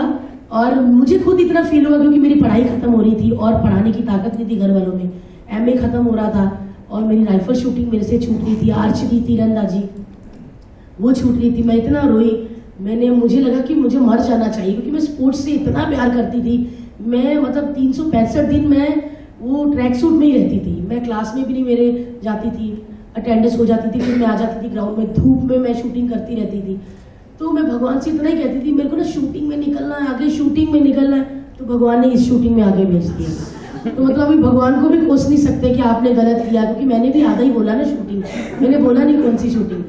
और मुझे खुद इतना फील हुआ क्योंकि मेरी पढ़ाई खत्म हो रही थी और पढ़ाने की ताकत नहीं थी घर वालों में। MA खत्म हो रहा था और मेरी राइफल शूटिंग मेरे से छूट रही थी, आर्चरी, तीरंदाजी वो छूट रही थी। मैं इतना रोई, मुझे लगा कि मुझे मर जाना चाहिए क्योंकि मैं स्पोर्ट्स से इतना प्यार करती थी। मैं मतलब 365 दिन मैं वो ट्रैक सूट में ही रहती थी। मैं क्लास में भी नहीं मेरे जाती थी, अटेंडेंस हो जाती थी, फिर मैं आ जाती थी ग्राउंड में, धूप में मैं शूटिंग करती रहती थी। तो मैं भगवान से इतना ही कहती थी मेरे को ना शूटिंग में निकलना है, आगे शूटिंग में निकलना है। तो भगवान ने इस शूटिंग में आगे भेज दिया। तो मतलब अभी भगवान को भी कोस नहीं सकते कि आपने गलत किया, क्योंकि मैंने भी आधा ही बोला ना शूटिंग, मैंने बोला नहीं कौन सी शूटिंग।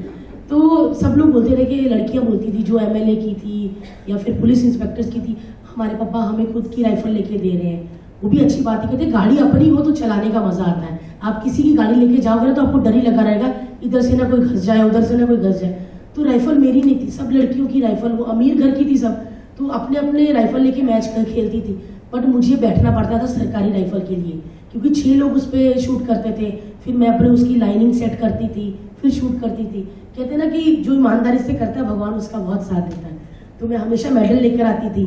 तो सब लोग बोलते रहे कि लड़कियां बोलती थी जो MLA की थी या फिर पुलिस इंस्पेक्टर्स की थी, हमारे पापा हमें खुद की राइफल लेके दे रहे हैं। वो भी अच्छी बात है, कहते गाड़ी अपनी हो तो चलाने का मजा आता है। आप किसी की गाड़ी लेके जाओगे ना तो आपको डर ही लगा रहेगा, इधर से ना कोई घस जाए, उधर से ना कोई घस जाए। तो राइफल मेरी नहीं थी, सब लड़कियों की राइफल, वो अमीर घर की थी सब, तो अपने अपने राइफल लेके मैच कर खेलती थी। बट मुझे बैठना पड़ता था सरकारी राइफल के लिए क्योंकि 6 लोग उस पर शूट करते थे। फिर मैं अपने उसकी लाइनिंग सेट करती थी, फिर शूट करती थी। कहते हैं ना कि जो ईमानदारी से करता है भगवान उसका बहुत साथ देता है। तो मैं हमेशा मेडल लेकर आती थी,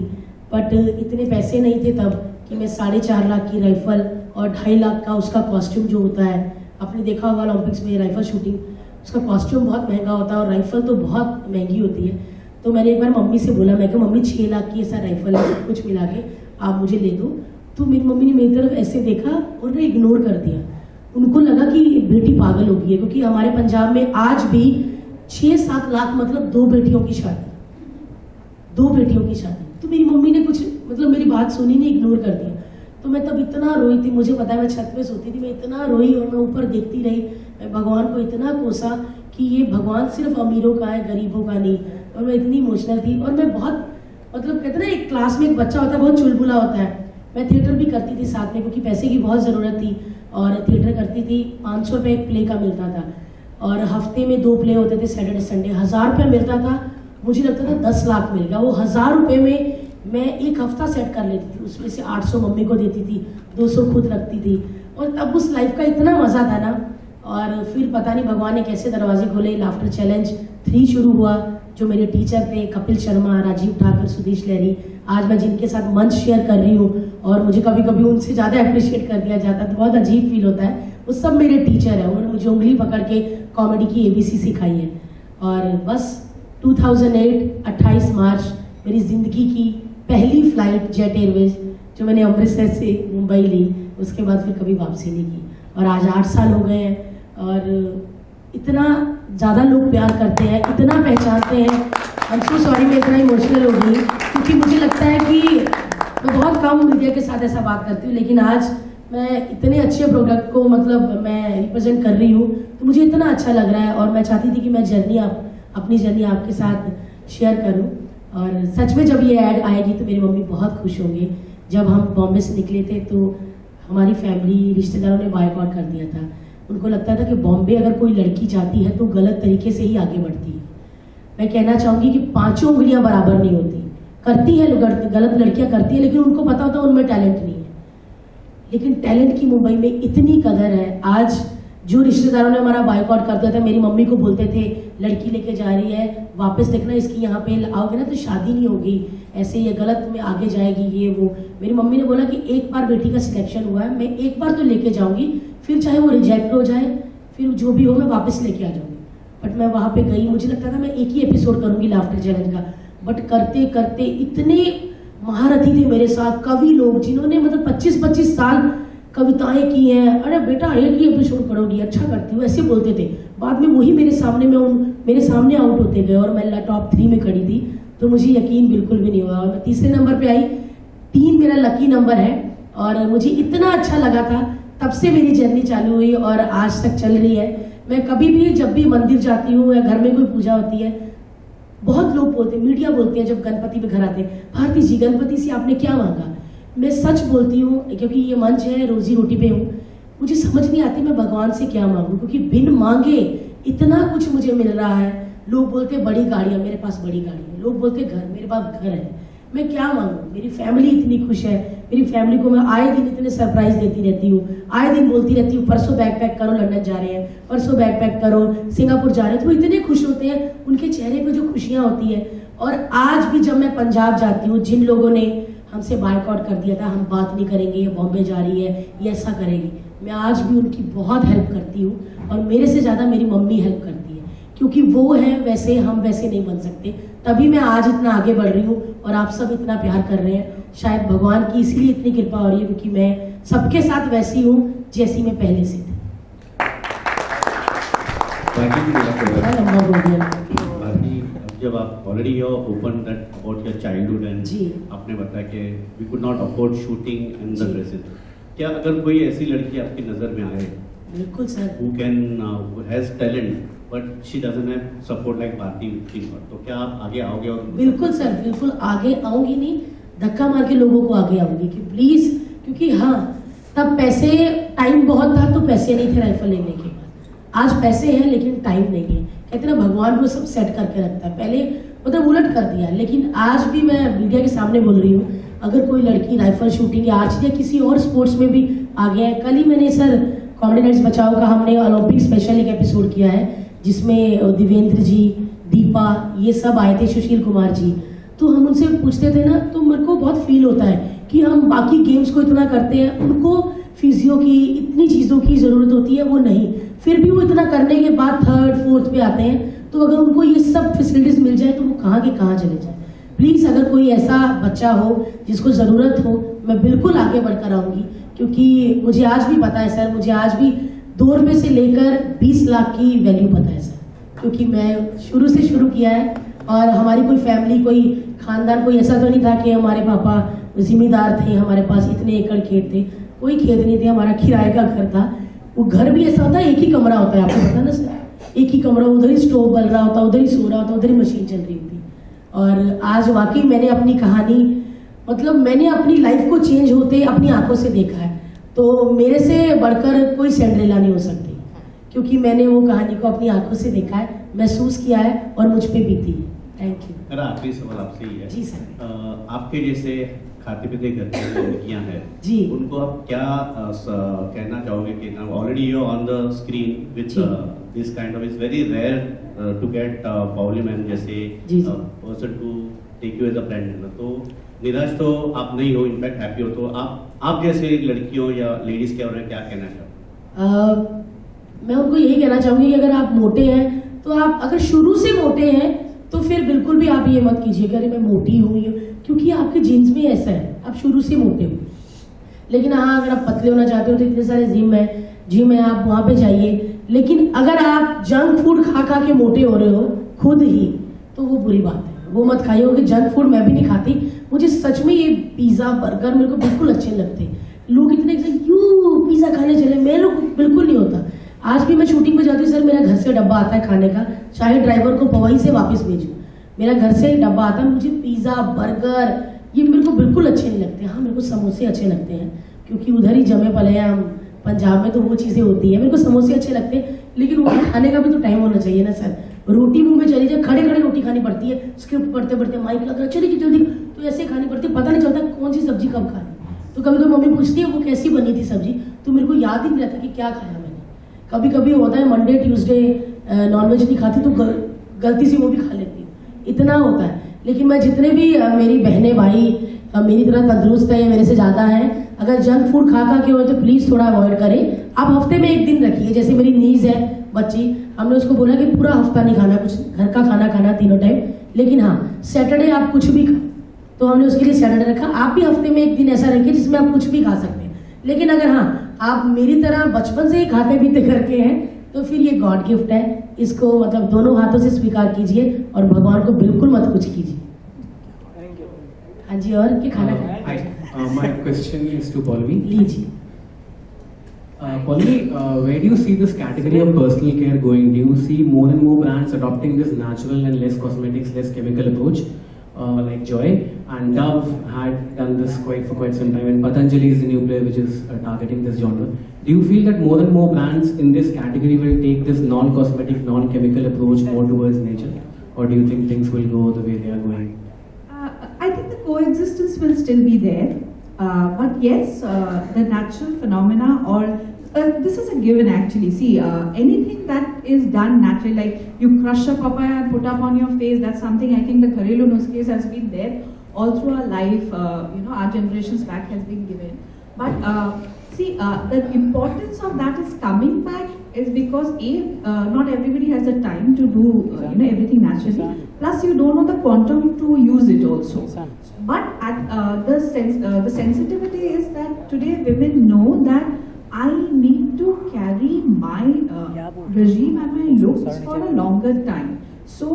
बट इतने पैसे नहीं थे तब कि मैं 4.5 लाख की राइफल और 2.5 लाख का उसका कॉस्ट्यूम जो होता है, आपने देखा होगा ओलंपिक्स में राइफल शूटिंग, उसका कॉस्ट्यूम बहुत महंगा होता है और राइफल तो बहुत महंगी होती है। तो मैंने एक बार मम्मी से बोला, मैं कहा मम्मी 6 लाख की ऐसा राइफल है, सब कुछ मिला के आप मुझे ले दो। तो मेरी मम्मी ने मेरी तरफ ऐसे देखा और ने इग्नोर कर दिया। उनको लगा कि बेटी पागल हो गई है, क्योंकि हमारे पंजाब में आज भी 6-7 लाख मतलब 2 बेटियों की शादी, 2 बेटियों की शादी। तो मेरी मम्मी ने कुछ मतलब मेरी बात सुनी नहीं, इग्नोर कर दिया। तो मैं तब इतना रोई थी, मुझे पता है मैं छत पे सोती थी, मैं इतना रोई और मैं ऊपर देखती रही। मैं भगवान को इतना कोसा कि ये भगवान सिर्फ अमीरों का है, गरीबों का नहीं। और मैं इतनी इमोशनल थी और मैं बहुत मतलब कहते ना एक क्लास में एक बच्चा होता है बहुत चुलबुला होता है। मैं थिएटर भी करती थी साथ में क्योंकि पैसे की बहुत ज़रूरत थी और थिएटर करती थी। 500 रुपये एक प्ले का मिलता था और हफ्ते में 2 प्ले होते थे, सैटरडे संडे। 1000 रुपये मिलता था, मुझे लगता था 10 लाख मिलेगा। वो 1000 रुपये में मैं एक हफ्ता सेट कर लेती थी, उसमें से 800 मम्मी को देती थी, 200 खुद रखती थी। और तब उस लाइफ का इतना मज़ा था ना। और फिर पता नहीं भगवान ने कैसे दरवाजे खोले, लाफ्टर चैलेंज 3 शुरू हुआ। जो मेरे टीचर थे कपिल शर्मा, राजीव ठाकर, सुदेश लहरी, आज मैं जिनके साथ मंच शेयर कर रही हूँ और मुझे कभी कभी उनसे ज़्यादा अप्रिशिएट कर दिया जाता है तो बहुत अजीब फील होता है। वो सब मेरे टीचर हैं, उन्होंने मुझे उंगली पकड़ के कॉमेडी की ABC सिखाई है। और बस 2008 28 मार्च मेरी ज़िंदगी की पहली फ्लाइट जेट एयरवेज जो मैंने अमृतसर से मुंबई ली, उसके बाद फिर कभी वापसी नहीं की। और आज 8 साल हो गए हैं और इतना ज़्यादा लोग प्यार करते हैं, इतना पहचानते हैं। आई एम सो सॉरी मैं इतना इमोशनल हो गई क्योंकि मुझे लगता है कि मैं बहुत कम मीडिया के साथ ऐसा बात करती हूँ, लेकिन आज मैं इतने अच्छे प्रोडक्ट को मतलब मैं रिप्रेजेंट कर रही हूँ, तो मुझे इतना अच्छा लग रहा है और मैं चाहती थी कि मैं अपनी जर्नी आपके साथ शेयर करूँ। और सच में जब ये ऐड आएगी तो मेरी मम्मी बहुत खुश होंगे। जब हम बॉम्बे से निकले थे तो हमारी फैमिली रिश्तेदारों ने बायकॉट कर दिया था। उनको लगता था कि बॉम्बे अगर कोई लड़की जाती है तो गलत तरीके से ही आगे बढ़ती है। मैं कहना चाहूँगी कि 5 उंगलियां बराबर नहीं होती, करती है गलत लड़कियां करती है, लेकिन उनको पता होता है उनमें टैलेंट नहीं है। लेकिन टैलेंट की मुंबई में इतनी कदर है। आज जो रिश्तेदारों ने हमारा बायकॉट कर दिया था, मेरी मम्मी को बोलते थे लड़की लेके जा रही है, वापस देखना इसकी यहाँ पे आओगे ना तो शादी नहीं होगी, ऐसे ये गलत में आगे जाएगी, ये वो। मेरी मम्मी ने बोला कि एक बार बेटी का सिलेक्शन हुआ है, मैं एक बार तो लेके जाऊंगी, फिर चाहे वो रिजेक्ट हो जाए, फिर जो भी हो मैं वापस लेके आ जाऊंगी। बट मैं वहाँ पे गई, मुझे लगता था मैं एक ही एपिसोड करूंगी लाफ्टर चैलेंज का, बट करते करते इतने महारथी थे मेरे साथ, कवि लोग जिन्होंने मतलब 25-25 साल कविताएं की हैं। अरे बेटा एक ही एपिसोड करोगी, अच्छा करती हूँ, ऐसे बोलते थे। बाद में वही मेरे सामने आउट होते गए और मैं टॉप 3 में खड़ी थी, तो मुझे यकीन बिल्कुल भी नहीं हुआ। और मैं तीसरे नंबर पे आई। 3 मेरा लकी नंबर है और मुझे इतना अच्छा लगा था, तब से मेरी जर्नी चालू हुई और आज तक चल रही है। मैं कभी भी जब भी मंदिर जाती हूँ या घर में कोई पूजा होती है, बहुत लोग बोलते हैं, मीडिया बोलते हैं जब गणपति पे घर आते हैं, भारती जी गणपति से आपने क्या मांगा। मैं सच बोलती हूँ क्योंकि ये मंच है, रोजी रोटी पे हूँ, मुझे समझ नहीं आती मैं भगवान से क्या मांगूँ, क्योंकि बिन मांगे इतना कुछ मुझे मिल रहा है। लोग बोलते हैं बड़ी गाड़ियाँ, मेरे पास बड़ी गाड़ी है। लोग बोलते हैं घर, मेरे पास घर है। मैं क्या मांगूँ, मेरी फैमिली इतनी खुश है। मेरी फैमिली को मैं आए दिन इतने सरप्राइज देती रहती हूँ, आए दिन बोलती रहती हूँ परसों बैग पैक करो लंदन जा रहे हैं, परसों बैग पैक करो सिंगापुर जा रहे हैं। तो वो इतने खुश होते हैं, उनके चेहरे पे जो खुशियाँ होती है। और आज भी जब मैं पंजाब जाती हूँ, जिन लोगों ने हमसे बायकॉट कर दिया था, हम बात नहीं करेंगे, ये बॉम्बे जा रही है, ये ऐसा करेगी, मैं आज भी उनकी बहुत हेल्प करती हूँ। और मेरे से ज़्यादा मेरी मम्मी हेल्प करती है, क्योंकि वो है वैसे, हम वैसे नहीं बन सकते। तभी मैं आज इतना आगे बढ़ रही हूँ और आप सब इतना प्यार कर रहे हैं। शायद भगवान की इसलिए इतनी कृपा हो रही है क्योंकि मैं सबके साथ वैसी हूँ जैसी मैं पहले से थी। लंबा बोल दिया। जब आप already you open that about your childhood and आपने बताया कि we could not afford shooting and the dresses, क्या अगर कोई ऐसी लड़की आपकी नजर में आए, बिल्कुल sir, who can who has talent but she doesn't have support like Bharti Thingwar, तो क्या आप आगे आओगे? और बिल्कुल सर, बिल्कुल आगे आऊंगी, नहीं धक्का मार के लोगों को आगे आऊंगी कि प्लीज, क्योंकि हाँ तब पैसे, टाइम बहुत था तो पैसे नहीं थे राइफल लेने के बाद। आज पैसे हैं लेकिन टाइम नहीं है। कहते ना भगवान को सब सेट करके रखता है, पहले मतलब उलट कर दिया। लेकिन आज भी मैं मीडिया के सामने बोल रही हूँ, अगर कोई लड़की राइफल शूटिंग या आर्चरी या किसी और स्पोर्ट्स में भी आगे है। कल ही मैंने सर कॉमेडी नाइट्स बचाओ का हमने ओलंपिक स्पेशल एक एपिसोड किया है, जिसमें दिवेंद्र जी, दीपा, ये सब आए थे, सुशील कुमार जी। तो हम उनसे पूछते थे ना, तो मेरे को बहुत फील होता है कि हम बाकी गेम्स को इतना करते हैं, उनको फिजियो की इतनी चीज़ों की ज़रूरत होती है, वो नहीं, फिर भी वो इतना करने के बाद 3rd 4th पे आते हैं। तो अगर उनको ये सब फैसिलिटीज़ मिल जाए तो वो कहाँ के कहाँ चले जाए। प्लीज़ अगर कोई ऐसा बच्चा हो जिसको ज़रूरत हो, मैं बिल्कुल आगे बढ़कर आऊँगी, क्योंकि मुझे आज भी पता है सर, मुझे आज भी 2 रुपये से लेकर 20 लाख की वैल्यू पता है सर, क्योंकि मैं शुरू से शुरू किया है। और हमारी कोई फैमिली, कोई खानदान, कोई ऐसा तो नहीं था कि हमारे पापा जिम्मेदार थे, हमारे पास इतने एकड़ खेत थे, कोई खेत नहीं थे, हमारा किराए का घर था। वो घर भी ऐसा होता है, एक ही कमरा होता है, आपको पता ना सर, एक ही कमरा, उधर ही स्टोव बल रहा होता, उधर ही सो रहा होता, उधर ही मशीन चल रही होती। और आज वाकई मैंने अपनी कहानी, मतलब मैंने अपनी लाइफ को चेंज होते अपनी आंखों से देखा है। तो मेरे से बढ़कर कोई सिंड्रेला नहीं हो सकती, क्योंकि मैंने वो कहानी को अपनी आंखों से देखा है, महसूस किया है और मुझ पे बीती है। Thank you. मेरा आखिरी सवाल आपसे ही है। जी सर। आपके जैसे खाते पीते घर की लड़कियां हैं जी, उनको आप क्या कहना चाहोगे कि now already you on the screen with this kind of, is very rare to get Paoli ma'am जैसे person to take you as a friend, तो निराश तो आप नहीं हो, इनफैक्ट हैप्पी हो, तो आप जैसे लड़कियों या लेडीज के बारे में क्या कहना चाहोगे? मैं उनको यही कहना चाहूंगी कि अगर आप मोटे हैं तो आप, अगर शुरू से मोटे हैं तो फिर बिल्कुल भी आप ये मत कीजिए कि अरे मैं मोटी हूँ, क्योंकि आपके जीन्स में ऐसा है, आप शुरू से मोटे हो। लेकिन हाँ, अगर आप पतले होना चाहते हो तो इतने सारे जिम है, आप वहाँ पे जाइए। लेकिन अगर आप जंक फूड खा खा के मोटे हो रहे हो खुद ही, तो वो बुरी बात है, वो मत खाइए। क्योंकि जंक फूड मैं भी नहीं खाती, मुझे सच में ये पिज्ज़ा बर्गर मेरे को बिल्कुल अच्छे लगते। लोग इतने यू पिज़्ज़ा खाने चले, मेरे को बिल्कुल नहीं होता। आज भी मैं शूटिंग पे जाती हूँ, सर मेरा घर से डब्बा आता है खाने का, चाहे ड्राइवर को पवई से वापस भेजूँ, मेरा घर से डब्बा आता है। मुझे पिज़्ज़ा, बर्गर ये मेरे को बिल्कुल अच्छे नहीं लगते। हाँ, मेरे को समोसे अच्छे लगते हैं, क्योंकि उधर ही जमे पले हैं हम, पंजाब में तो वो चीज़ें होती है। मेरे को समोसे अच्छे लगते हैं, लेकिन वो खाने का भी तो टाइम होना चाहिए ना सर। रोटी मुंह में चली जाए, खड़े खड़े रोटी खानी पड़ती है, स्क्रिप्ट पढ़ते पढ़ते माइक लग रहा है, चलिए जल्दी, तो ऐसे खानी पड़ती है, पता नहीं चलता कौन सी सब्जी कब खानी। तो कभी कभी मम्मी पूछती है वो कैसी बनी थी सब्जी, तो मेरे को याद ही नहीं रहता कि क्या खाया मैंने। कभी कभी होता है मंडे ट्यूसडे नॉनवेज नहीं खाती तो गलती से वो भी खा लेती हूँ, इतना होता है। लेकिन मैं जितने भी मेरी बहनें भाई मेरी तरह तंदुरुस्त है या मेरे से ज़्यादा है, अगर जंक फूड खा के हो तो प्लीज़ थोड़ा अवॉइड करें। आप हफ्ते में एक दिन रखिए, जैसे मेरी नीज है बच्ची, हमने उसको बोला कि पूरा हफ्ता नहीं खाना, कुछ घर का खाना खाना तीनों टाइम, लेकिन हाँ सैटरडे आप कुछ भी खाओ, तो हमने उसके लिए सैटरडे रखा। आप भी हफ्ते में एक दिन ऐसा रखिए जिसमें आप कुछ भी खा सकते हैं। लेकिन अगर हाँ आप मेरी तरह बचपन से ही खाते पीते करके हैं तो फिर ये गॉड गिफ्ट है, इसको मतलब दोनों हाथों से स्वीकार कीजिए और भगवान को बिल्कुल मत कुछ कीजिए। हाँ जी, और क्या खाना My question is to Pallavi. लीजिए। Pallavi, where do you see this category of personal care going? Do you see more and more brands adopting this natural and less cosmetics, less chemical approach, like Joy? And Dove had done this for quite some time, and Patanjali is the new player which is targeting this genre. Do you feel that more and more brands in this category will take this non-cosmetic, non-chemical approach more towards nature, or do you think things will go the way they are going? I think the coexistence will still be there, but yes, the natural phenomena or this is a given actually. See, anything that is done naturally, like you crush a papaya and put up on your face, that's something I think the Gharelu Nuskes has been there all through our life. Our generations back has been given. But see, the importance of that is coming back is because not everybody has the time to do everything naturally. Plus, you don't know the quantum to use it also. But the sensitivity is that today women know that I need to carry my regime and my looks for a longer time. So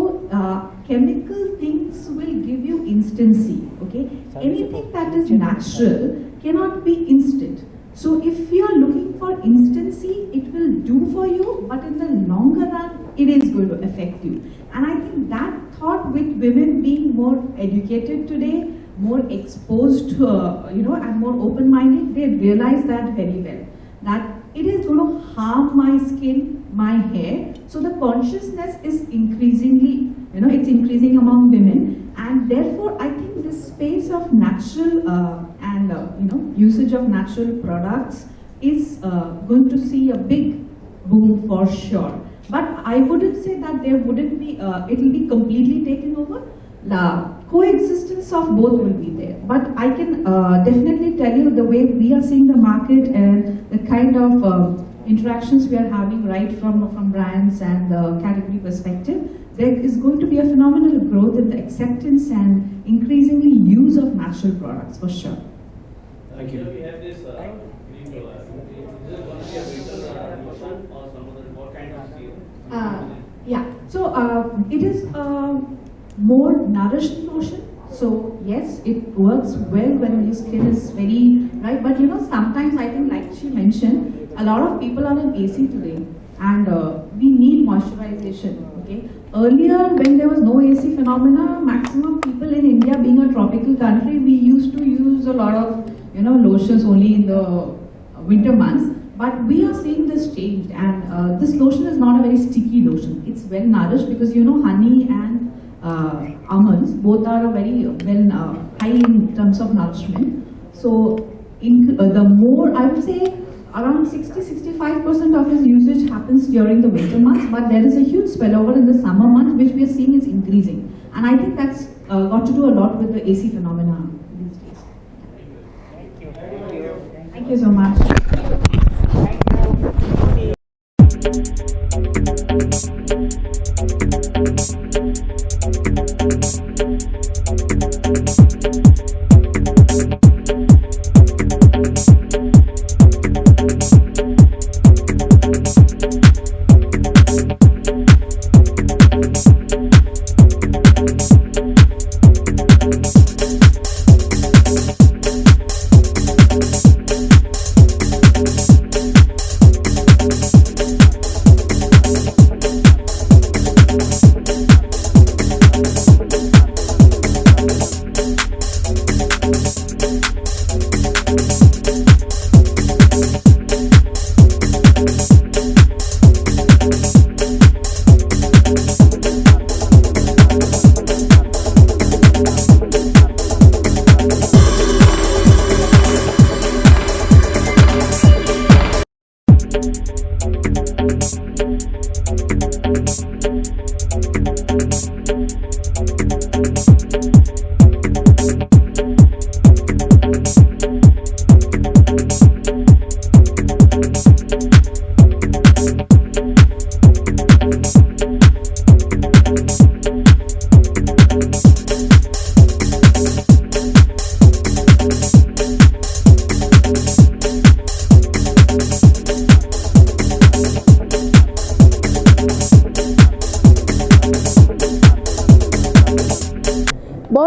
chemical things will give you instancy. Okay, anything that is natural cannot be instant. So if you are looking for instancy, it will do for you, but in the longer run, it is going to affect you. And I think that thought, with women being more educated today, more exposed, and more open-minded, they realize that very well. That it is going to harm my skin, my hair. So the consciousness is increasingly, it's increasing among women, and therefore I think this space of natural and usage of natural products is going to see a big boom for sure. But I wouldn't say that there wouldn't be, it will be completely taken over. The coexistence of both will be there. But I can definitely tell you the way we are seeing the market and the kind of interactions we are having right from brands and the category perspective, there is going to be a phenomenal growth in the acceptance and increasingly use of natural products for sure. Thank you. We have this green color. Is it going to be a winter lotion or some other, what kind of serum? Yeah, so it is a more nourished lotion. So yes, it works well when your skin is very right. But sometimes I think, like she mentioned, a lot of people are in AC today, and we need moisturization. Okay, earlier when there was no AC phenomena, maximum people in India, being a tropical country, we used to use a lot of lotions only in the winter months. But we are seeing this change, and this lotion is not a very sticky lotion. It's well nourished because honey and almonds both are very well high in terms of nourishment. So the more, I would say around 60-65% of its usage happens during the winter months, but there is a huge spillover in the summer months, which we are seeing is increasing. And I think that's got to do a lot with the AC phenomena these days. Thank you so much.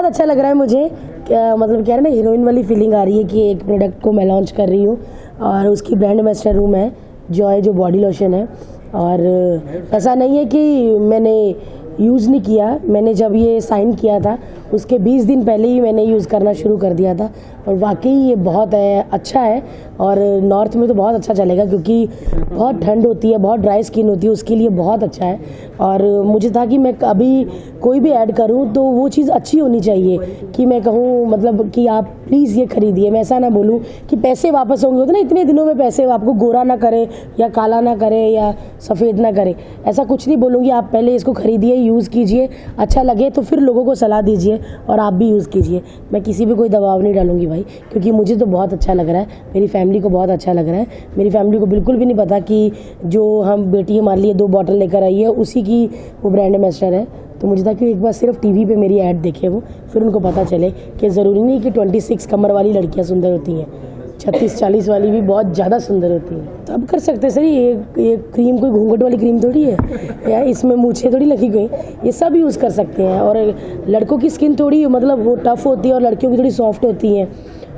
बहुत अच्छा लग रहा है मुझे, मतलब कह रहे हैं ना हीरोइन वाली फीलिंग आ रही है कि एक प्रोडक्ट को मैं लॉन्च कर रही हूँ और उसकी ब्रांड एम्बेसडर हूँ मैं, जॉय जो बॉडी लोशन है। और ऐसा नहीं है कि मैंने यूज़ नहीं किया, मैंने जब ये साइन किया था उसके 20 दिन पहले ही मैंने यूज़ करना शुरू कर दिया था और वाकई ये बहुत अच्छा है। और नॉर्थ में तो बहुत अच्छा चलेगा क्योंकि बहुत ठंड होती है, बहुत ड्राई स्किन होती है, उसके लिए बहुत अच्छा है। और मुझे था कि मैं अभी कोई भी ऐड करूं तो वो चीज़ अच्छी होनी चाहिए कि मैं कहूं मतलब कि आप प्लीज़ ये खरीदिए। मैं ऐसा ना बोलूं कि पैसे वापस होंगे, होते ना इतने दिनों में पैसे आपको गोरा ना करे या काला ना करे या सफ़ेद ना करे, ऐसा कुछ नहीं बोलूँगी। आप पहले इसको खरीदिए, यूज़ कीजिए, अच्छा लगे तो फिर लोगों को सलाह दीजिए और आप भी यूज़ कीजिए। मैं किसी भी कोई दबाव नहीं डालूंगी भाई, क्योंकि मुझे तो बहुत अच्छा लग रहा है, मेरी फैमिली को बहुत अच्छा लग रहा है। मेरी फैमिली को बिल्कुल भी नहीं पता कि जो हम बेटी हमारे लिए 2 बॉटल लेकर आई है उसी की वो ब्रांड एम्बेसडर है। तो मुझे था कि एक बार सिर्फ टीवी पे मेरी ऐड देखे वो, फिर उनको पता चले कि ज़रूरी नहीं कि 26 कमर वाली लड़कियाँ सुंदर होती हैं, 36-40 वाली भी बहुत ज़्यादा सुंदर होती है। तो अब कर सकते हैं सर, ये क्रीम कोई घूंघट वाली क्रीम थोड़ी है या इसमें मूछें थोड़ी लगी गई, ये सब यूज़ कर सकते हैं। और लड़कों की स्किन थोड़ी मतलब वो टफ़ होती है और लड़कियों की थोड़ी सॉफ्ट होती है,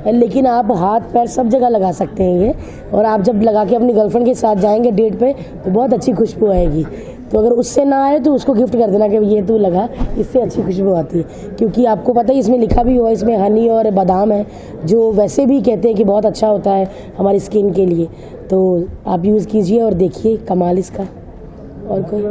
लेकिन आप हाथ पैर सब जगह लगा सकते हैं ये। और आप जब लगा के अपनी गर्लफ्रेंड के साथ जाएंगे डेट पे तो बहुत अच्छी खुशबू आएगी। तो अगर उससे ना आए तो उसको गिफ्ट कर देना कि ये तू लगा, इससे अच्छी खुशबू आती है। क्योंकि आपको पता है इसमें लिखा भी हुआ है, इसमें हनी और बादाम है जो वैसे भी कहते हैं कि बहुत अच्छा होता है हमारी स्किन के लिए। तो आप यूज़ कीजिए और देखिए कमाल इसका। और कोई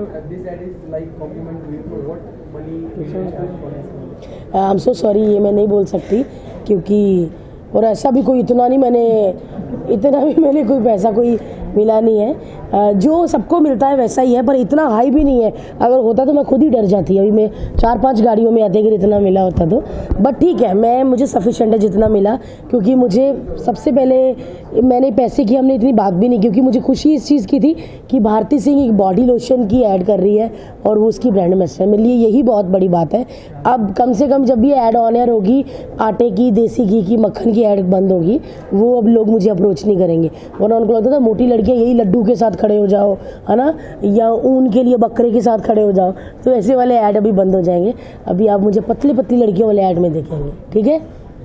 आई एम सो सॉरी, ये मैं नहीं बोल सकती क्योंकि और ऐसा भी कोई इतना भी मैंने कोई पैसा कोई मिला नहीं है। जो सबको मिलता है वैसा ही है, पर इतना हाई भी नहीं है। अगर होता तो मैं खुद ही डर जाती। अभी मैं 4-5 गाड़ियों में आते अगर इतना मिला होता तो, बट ठीक है, मुझे सफिशिएंट है जितना मिला। क्योंकि मुझे सबसे पहले मैंने पैसे की हमने इतनी बात भी नहीं, क्योंकि मुझे खुशी इस चीज़ की थी कि भारती सिंह एक बॉडी लोशन की ऐड कर रही है और वो उसकी ब्रांड एम्बेसडर, मेरे लिए यही बहुत बड़ी बात है। अब कम से कम जब भी ऐड ऑन एयर होगी, आटे की, देसी घी की, मक्खन की ऐड बंद होगी, वो अब लोग मुझे अप्रोच नहीं करेंगे। वरना उनको लगता था मोटी लड़कियाँ यही लड्डू के साथ खड़े हो जाओ, है ना, या ऊन के लिए बकरे के साथ खड़े हो जाओ, तो ऐसे वाले ऐड अभी बंद हो जाएंगे। अभी आप मुझे पतली पतली लड़कियों वाले ऐड में देखेंगे, ठीक है।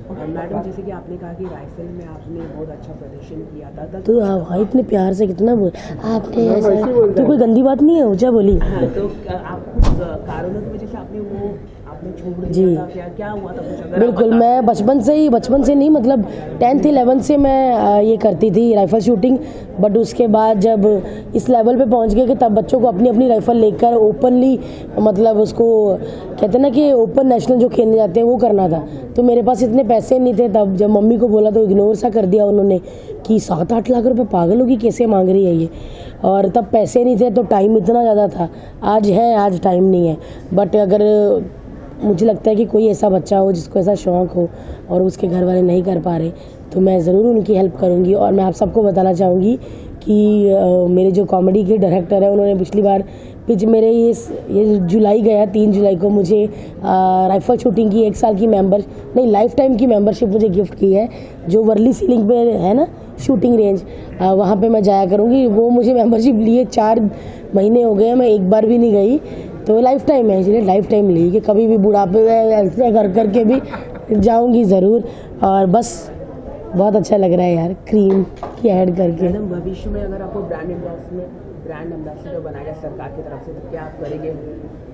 मैडम, जैसे कि आपने कहा कि राइफल में आपने बहुत अच्छा प्रदर्शन किया था, तो हाँ, इतने प्यार से कितना बोल आपने ऐसा, तो कोई गंदी बात नहीं है, ऊँचा बोली। हाँ, तो आप कुछ कारणों की वजह से आपने छोड़ दिया था, क्या हुआ था कुछ? बिल्कुल, मैं बचपन से नहीं, मतलब 10th 11th से मैं ये करती थी राइफल शूटिंग। बट उसके बाद जब इस लेवल पे पहुंच गए कि तब बच्चों को अपनी अपनी राइफल लेकर ओपनली, मतलब उसको कहते हैं ना कि ओपन नेशनल जो खेलने जाते हैं वो करना था। तो मेरे पास इतने पैसे नहीं थे तब, जब मम्मी को बोला तो इग्नोर सा कर दिया उन्होंने कि 7-8 लाख रुपए पागल होगी, कैसे मांग रही है ये। और तब पैसे नहीं थे तो टाइम इतना ज़्यादा था, आज है, आज टाइम नहीं है। बट अगर मुझे लगता है कि कोई ऐसा बच्चा हो जिसको ऐसा शौक़ हो और उसके घर वाले नहीं कर पा रहे, तो मैं ज़रूर उनकी हेल्प करूंगी। और मैं आप सबको बताना चाहूँगी कि मेरे जो कॉमेडी के डायरेक्टर हैं उन्होंने पिछली बार मेरे ये जुलाई गया 3 जुलाई को मुझे राइफल शूटिंग की 1 साल की लाइफ टाइम की मेंबरशिप मुझे गिफ्ट की है, जो वर्ली सीलिंग पे है ना शूटिंग रेंज, वहाँ पे मैं जाया करूँगी। वो मुझे मेंबरशिप लिए 4 महीने हो गए, मैं एक बार भी नहीं गई। तो लाइफ टाइम है, इसलिए लाइफ टाइम ली कि कभी भी बुढ़ापे में ऐसे करके भी जाऊँगी ज़रूर। और बस बहुत अच्छा लग रहा है यार क्रीम की ऐड करके। मैडम, भविष्य में अगर आपको ब्रांड एम्बेसडर बनाया सरकार की तरफ से तो क्या आप करेंगे?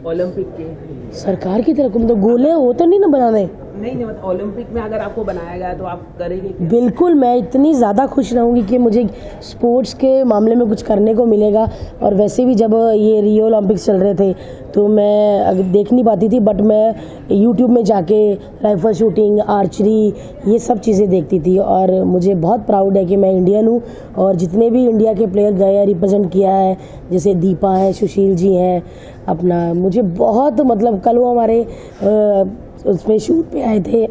ओलंपिक के सरकार की तरफ मतलब गोले वो तो नहीं ना बनाने? नहीं, मतलब ओलंपिक में अगर आपको बनाया गया तो आप करेंगे क्या? बिल्कुल, मैं इतनी ज़्यादा खुश रहूँगी कि मुझे स्पोर्ट्स के मामले में कुछ करने को मिलेगा। और वैसे भी जब ये रियो ओलंपिक्स चल रहे थे तो मैं देख नहीं पाती थी, बट मैं यूट्यूब में जाके राइफल शूटिंग, आर्चरी, ये सब चीज़ें देखती थी। और मुझे बहुत प्राउड है कि मैं इंडियन हूँ और जितने भी इंडिया के प्लेयर गए हैं, रिप्रेजेंट किया है, जैसे दीपा है, सुशील जी हैं अपना, मुझे बहुत मतलब कल वो हमारे उसमें शूट पे आए थे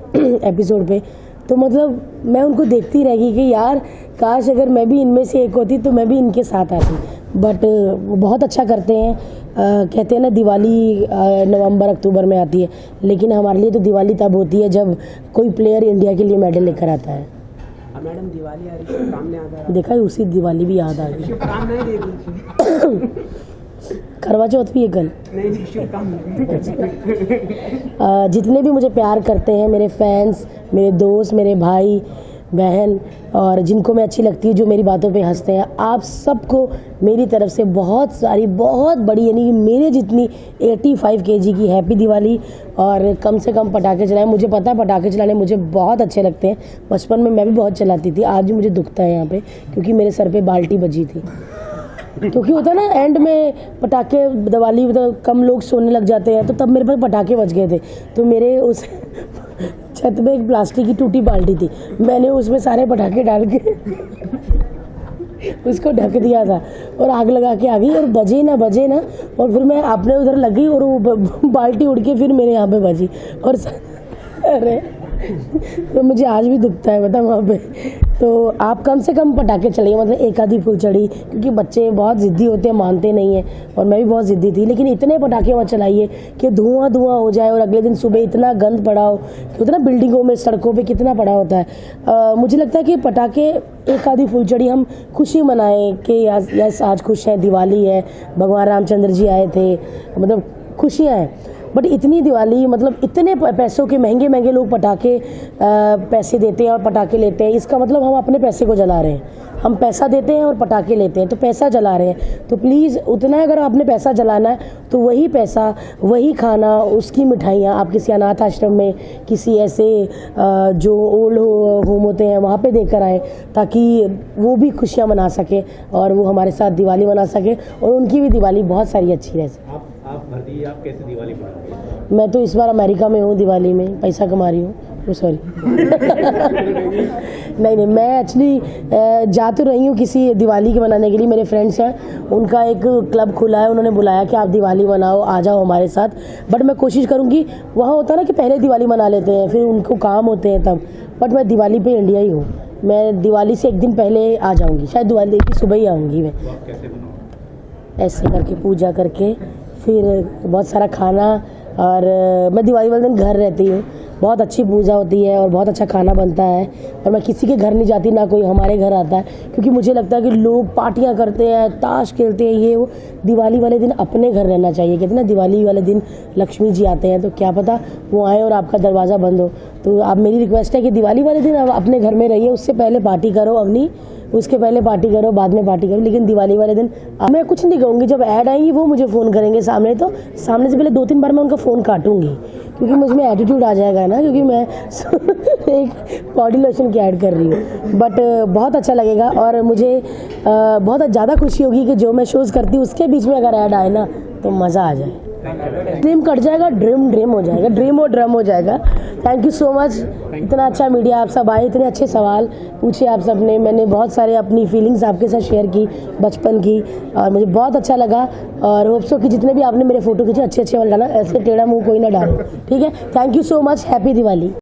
एपिसोड पे, तो मतलब मैं उनको देखती रह गई कि यार काश अगर मैं भी इनमें से एक होती तो मैं भी इनके साथ आती। बट वो बहुत अच्छा करते हैं। कहते हैं ना दिवाली नवंबर अक्टूबर में आती है, लेकिन हमारे लिए तो दिवाली तब होती है जब कोई प्लेयर इंडिया के लिए मेडल लेकर आता है। मैडम, दिवाली आ रही है, शुभकामनाएं आ रही है। देखा है, उसी दिवाली भी याद आ गई। शुभकामनाएं दे दीजिए। करवा चौथ भी है कल। नहीं, शुभकामनाएं। जितने भी मुझे प्यार करते हैं, मेरे फैंस, मेरे दोस्त, मेरे भाई बहन और जिनको मैं अच्छी लगती हूँ, जो मेरी बातों पे हंसते हैं, आप सबको मेरी तरफ से बहुत सारी, बहुत बड़ी, यानी कि मेरे जितनी 85 kg की हैप्पी दिवाली। और कम से कम पटाखे चलाएं। मुझे पता है पटाखे चलाने मुझे बहुत अच्छे लगते हैं, बचपन में मैं भी बहुत चलाती थी। आज भी मुझे दुखता है यहाँ पे, क्योंकि मेरे सर पे बाल्टी बजी थी। क्योंकि होता है ना एंड में पटाखे, दिवाली कम लोग सोने लग जाते हैं, तो तब मेरे पास पटाखे बज गए थे। तो मेरे उस छत में एक प्लास्टिक की टूटी बाल्टी थी, मैंने उसमें सारे पटाखे डाल के उसको ढक दिया था और आग लगा के आ गई, और बजे ना और फिर मैं अपने उधर लगी और वो बाल्टी उड़ के फिर मेरे यहाँ पे बजी। और अरे तो मुझे आज भी दुखता है, बता वहाँ पे। तो आप कम से कम पटाखे चलाइए, मतलब एक आधी फुलझड़ी, क्योंकि बच्चे बहुत ज़िद्दी होते हैं, मानते नहीं हैं, और मैं भी बहुत ज़िद्दी थी। लेकिन इतने पटाखे मत चलाइए कि धुआं हो जाए और अगले दिन सुबह इतना गंद पड़ा हो, कि होता है ना बिल्डिंगों में, सड़कों पे कितना पड़ा होता है। मुझे लगता है कि पटाखे एक आधी फुलझड़ी हम खुशी मनाएं कि यस आज खुश हैं, दिवाली है, भगवान रामचंद्र जी आए थे, मतलब खुशियाँ हैं। बट इतनी दिवाली, मतलब इतने पैसों के महंगे लोग पटाखे पैसे देते हैं और पटाखे लेते हैं, इसका मतलब हम अपने पैसे को जला रहे हैं। हम पैसा देते हैं और पटाखे लेते हैं, तो पैसा जला रहे हैं। तो प्लीज़ उतना अगर आपने पैसा जलाना है तो वही पैसा, वही खाना, उसकी मिठाइयाँ आप किसी अनाथ आश्रम में, किसी ऐसे जो ओल्ड होम होते हैं वहाँ पे देकर आए, ताकि वो भी खुशियाँ मना सके और वो हमारे साथ दिवाली मना सके और उनकी भी दिवाली बहुत सारी अच्छी रह सके। आप कैसे दिवाली मनाते? मैं तो इस बार अमेरिका में हूँ, दिवाली में पैसा कमा रही हूँ। सॉरी नहीं, मैं एक्चुअली जा तो रही हूँ किसी दिवाली के मनाने के लिए। मेरे फ्रेंड्स हैं, उनका एक क्लब खुला है, उन्होंने बुलाया कि आप दिवाली मनाओ, आ जाओ हमारे साथ। बट मैं कोशिश करूँगी, वहाँ होता है ना कि पहले दिवाली मना लेते हैं, फिर उनको काम होते हैं तब। बट मैं दिवाली पे इंडिया ही हूँ, मैं दिवाली से एक दिन पहले आ जाऊँगी, शायद दिवाली की सुबह ही आऊँगी मैं। ऐसे करके पूजा करके फिर बहुत सारा खाना, और मैं दिवाली वाले दिन घर रहती हूँ, बहुत अच्छी पूजा होती है और बहुत अच्छा खाना बनता है, और मैं किसी के घर नहीं जाती, ना कोई हमारे घर आता है, क्योंकि मुझे लगता है कि लोग पार्टियाँ करते हैं, ताश खेलते हैं, ये वो। दिवाली वाले दिन अपने घर रहना चाहिए। कहते हैं ना दिवाली वाले दिन लक्ष्मी जी आते हैं, तो क्या पता वो आए और आपका दरवाज़ा बंद हो। तो आप, मेरी रिक्वेस्ट है कि दिवाली वाले दिन आप अपने घर में रहिए, उससे पहले पार्टी करो अवनी, उसके पहले पार्टी करो, बाद में पार्टी करो, लेकिन दिवाली वाले दिन मैं कुछ नहीं कहूँगी। जब ऐड आएंगी वो मुझे फ़ोन करेंगे सामने, तो सामने से पहले 2-3 बार मैं उनका फ़ोन काटूंगी, क्योंकि मुझ में एटीट्यूड आ जाएगा ना, क्योंकि मैं एक बॉडी लोशन की ऐड कर रही हूँ। बट बहुत अच्छा लगेगा और मुझे बहुत ज़्यादा खुशी होगी कि जो मैं शोज़ करती हूँ उसके बीच में अगर ऐड आए ना, तो मज़ा आ जाए। ड्रीम कट जाएगा, ड्रीम हो जाएगा, ड्रीम और ड्रम हो जाएगा। थैंक यू सो मच, इतना अच्छा मीडिया, आप सब आए, इतने अच्छे सवाल पूछे आप सब ने। मैंने बहुत सारे अपनी फीलिंग्स आपके साथ शेयर की बचपन की, और मुझे बहुत अच्छा लगा। और होप सो कि जितने भी आपने मेरे फोटो खींचे अच्छे वाले डाला, ऐसे टेढ़ा मुंह कोई ना डाले, ठीक है। Thank you so much, happy Diwali.